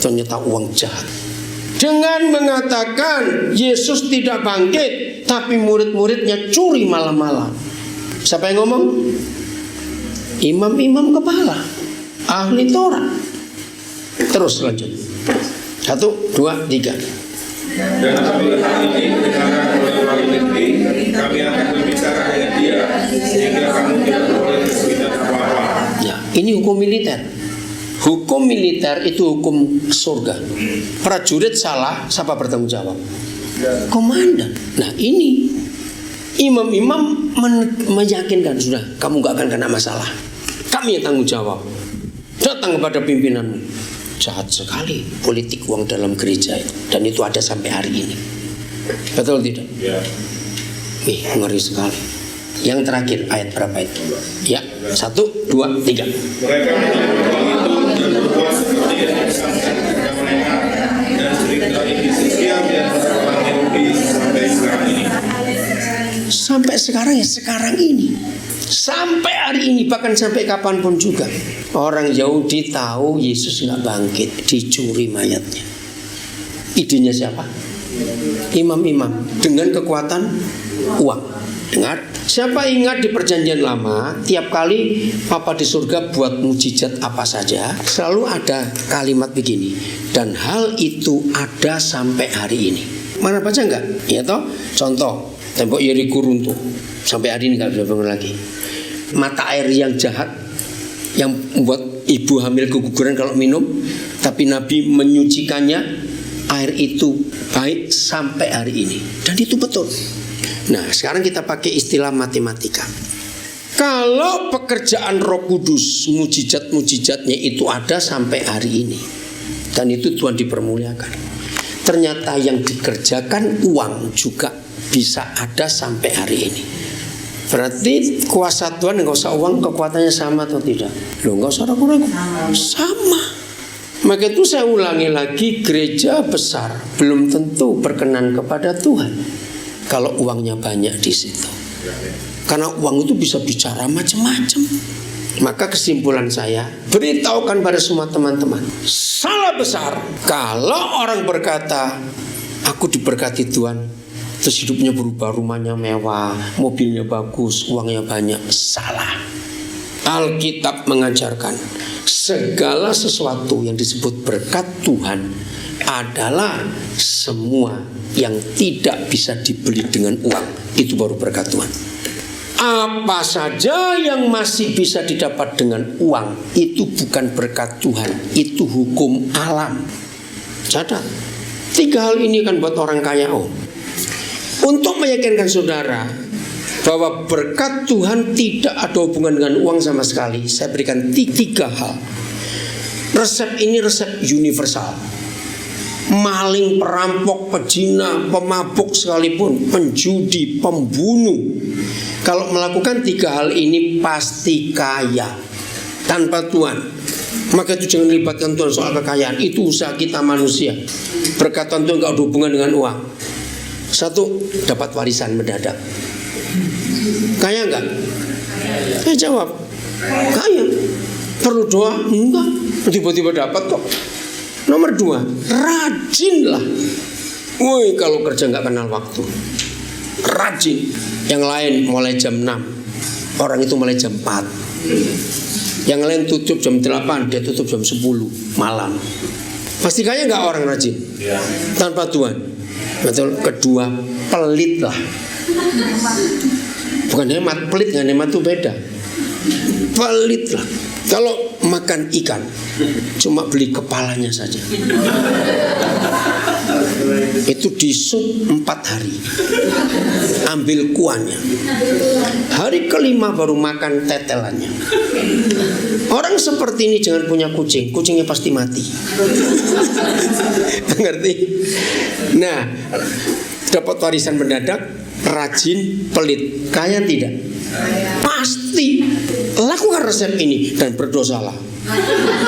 Ternyata uang jahat. Dengan mengatakan Yesus tidak bangkit, tapi murid-muridnya curi malam-malam. Siapa yang ngomong? Imam-imam kepala, ahli Torah. Terus lanjut. 1, 2, 3. Dan apabila hal ini kedengaran oleh wali negeri, kami akan berbicara dengan dia, sehingga kamu tidak boleh berbicara apa-apa. Ya, ini hukum militer. Hukum militer itu hukum surga. Prajurit salah, siapa bertanggung jawab? Komandan. Nah ini imam-imam meyakinkan, sudah kamu gak akan kena masalah. Kami yang tanggung jawab. Datang kepada pimpinanmu. Jahat sekali politik uang dalam gereja itu. Dan itu ada sampai hari ini. Betul tidak? Ya. Wih, ngeri sekali. Yang terakhir ayat berapa itu? Ya, 1, 2, 3. Mereka menyebut itu dan berbuat seperti yang disampaikan kepada mereka, dan cerita ini sekian di antara orang Yahudi sampai sekarang ini. Sampai sekarang ya sekarang ini. Sampai hari ini, bahkan sampai kapanpun juga. Orang Yahudi tahu Yesus nggak bangkit, dicuri mayatnya. Idenya siapa? Imam-imam dengan kekuatan uang. Dengar, siapa ingat di perjanjian lama, tiap kali Papa di surga buat mujizat apa saja, selalu ada kalimat begini. Dan hal itu ada sampai hari ini. Mana baca nggak? Ya toh, contoh tembok Yeriko runtuh, sampai hari ini nggak bisa bangun lagi. Mata air yang jahat, yang membuat ibu hamil keguguran kalau minum, tapi Nabi menyucikannya, air itu baik sampai hari ini. Dan itu betul. Nah sekarang kita pakai istilah matematika. Kalau pekerjaan Roh Kudus, mujizat-mujizatnya itu ada sampai hari ini, dan itu Tuhan dipermuliakan, ternyata yang dikerjakan uang juga bisa ada sampai hari ini. Berarti kuasa Tuhan nggak usah uang, kekuatannya sama atau tidak? Loh, nggak usah ragu-ragu, sama. Maka itu saya ulangi lagi, gereja besar belum tentu berkenan kepada Tuhan kalau uangnya banyak di situ. Karena uang itu bisa bicara macam-macam. Maka kesimpulan saya, beritahukan pada semua teman-teman, salah besar kalau orang berkata, aku diberkati Tuhan, terus hidupnya berubah, rumahnya mewah, mobilnya bagus, uangnya banyak. Salah. Alkitab mengajarkan segala sesuatu yang disebut berkat Tuhan adalah semua yang tidak bisa dibeli dengan uang. Itu baru berkat Tuhan. Apa saja yang masih bisa didapat dengan uang, itu bukan berkat Tuhan, itu hukum alam. Catat, 3 hal ini kan buat orang kaya. Untuk meyakinkan saudara bahwa berkat Tuhan tidak ada hubungan dengan uang sama sekali, saya berikan 3 hal. Resep ini resep universal. Maling, perampok, pezina, pemabuk sekalipun, penjudi, pembunuh, kalau melakukan 3 hal ini pasti kaya tanpa Tuhan. Maka itu jangan libatkan Tuhan soal kekayaan. Itu usaha kita manusia. Berkat Tuhan itu gak ada hubungan dengan uang. 1, dapat warisan mendadak. Kaya enggak? Saya jawab, kaya. Perlu doa? Enggak. Tiba-tiba dapat kok. Nomor 2, rajinlah. Woi, kalau kerja enggak kenal waktu, rajin. Yang lain mulai jam 6, orang itu mulai jam 4. Yang lain tutup jam 8, dia tutup jam 10 malam. Pasti kaya enggak orang rajin? Tanpa Tuhan. Betul. Kedua, pelitlah. Bukan hemat, pelit dengan hemat itu beda. Pelitlah. Kalau makan ikan, cuma beli kepalanya saja. Itu disup 4 hari, ambil kuahnya. Hari kelima baru makan tetelannya. Orang seperti ini jangan punya kucing, kucingnya pasti mati. Mengerti? Nah, dapat warisan mendadak, rajin, pelit, kaya tidak? Pasti. Lakukan resep ini dan berdosalah.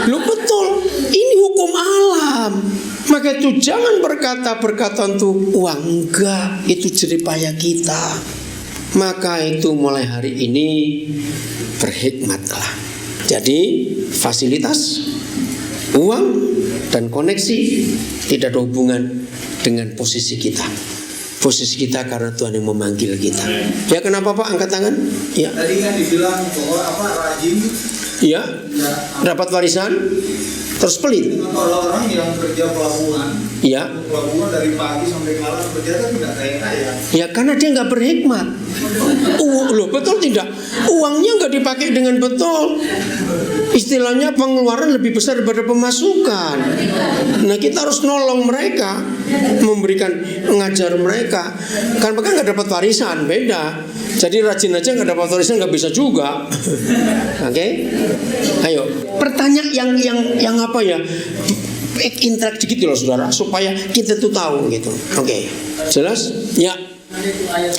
Lu betul, ini hukum alam. Maka itu jangan berkata untuk uang, enggak, itu jeripaya kita. Maka itu mulai hari ini berhikmatlah. Jadi fasilitas, uang, dan koneksi tidak ada hubungan dengan posisi kita. Posisi kita karena Tuhan yang memanggil kita. Ya, kenapa Pak angkat tangan? Ya. Tadi kan dibilang bahwa rajin. Ya. Dapat warisan. Terus pelit. Kalau orang yang kerja pelabuhan, ya, pelabuhan dari pagi sampai malam kerja kan tidak kaya. Ya karena dia nggak berhikmat. Loh, betul tidak? Uangnya nggak dipakai dengan betul. Istilahnya pengeluaran lebih besar daripada pemasukan. Nah, kita harus nolong mereka, memberikan, mengajar mereka. Kan mereka nggak dapat warisan, beda. Jadi rajin aja nggak dapat warisan nggak bisa juga. Oke? Ayo, pertanyaan yang apa ya? Interaksi gitu loh saudara, supaya kita tuh tahu gitu. Oke, jelas? Ya.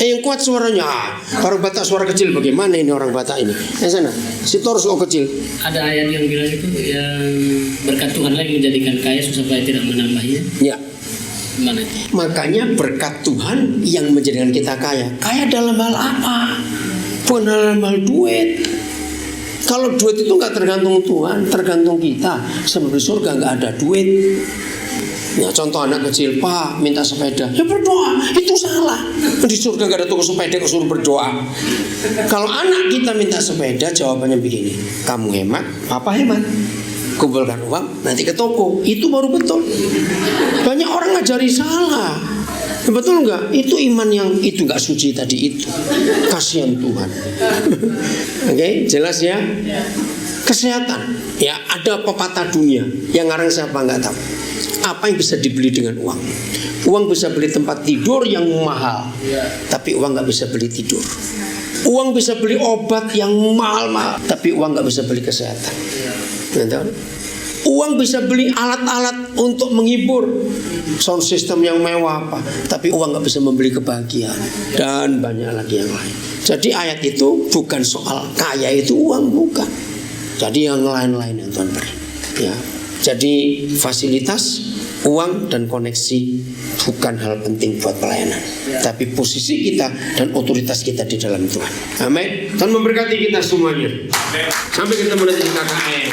Yang kuat suaranya. Orang Batak suara kecil bagaimana ini orang Batak ini? Yang sana, si Torus kok kecil. Ada ayat yang bilang itu yang berkat Tuhanlah yang menjadikan kaya supaya tidak menambahnya. Ya. Gimana itu? Makanya berkat Tuhan yang menjadikan kita kaya. Kaya dalam hal apa? Bukan dalam hal duit. Kalau duit itu nggak tergantung Tuhan, tergantung kita. Sebab di surga nggak ada duit. Ya, contoh anak kecil, Pak minta sepeda, ya berdoa, itu salah. Di surga nggak ada toko sepeda, kesuruh berdoa. Kalau anak kita minta sepeda, jawabannya begini, kamu hemat, Papa hemat. Kumpulkan uang, nanti ke toko, itu baru betul. Banyak orang ngajari salah. Betul nggak? Itu iman yang itu nggak suci tadi itu. Kasihan Tuhan. Oke, jelas ya. Kesehatan, ya ada pepatah dunia yang ngarang siapa nggak tahu. Apa yang bisa dibeli dengan uang? Uang bisa beli tempat tidur yang mahal, tapi uang nggak bisa beli tidur. Uang bisa beli obat yang mahal-mahal, tapi uang nggak bisa beli kesehatan. Uang bisa beli alat-alat untuk menghibur, sound system yang mewah apa, tapi uang nggak bisa membeli kebahagiaan dan banyak lagi yang lain. Jadi ayat itu bukan soal kaya itu uang, bukan. Jadi yang lain-lain yang Tuhan beri. Ya, jadi fasilitas, uang dan koneksi bukan hal penting buat pelayanan, tapi posisi kita dan otoritas kita di dalam Tuhan. Amin. Tuhan memberkati kita semuanya. Sampai ketemu nanti di KKN.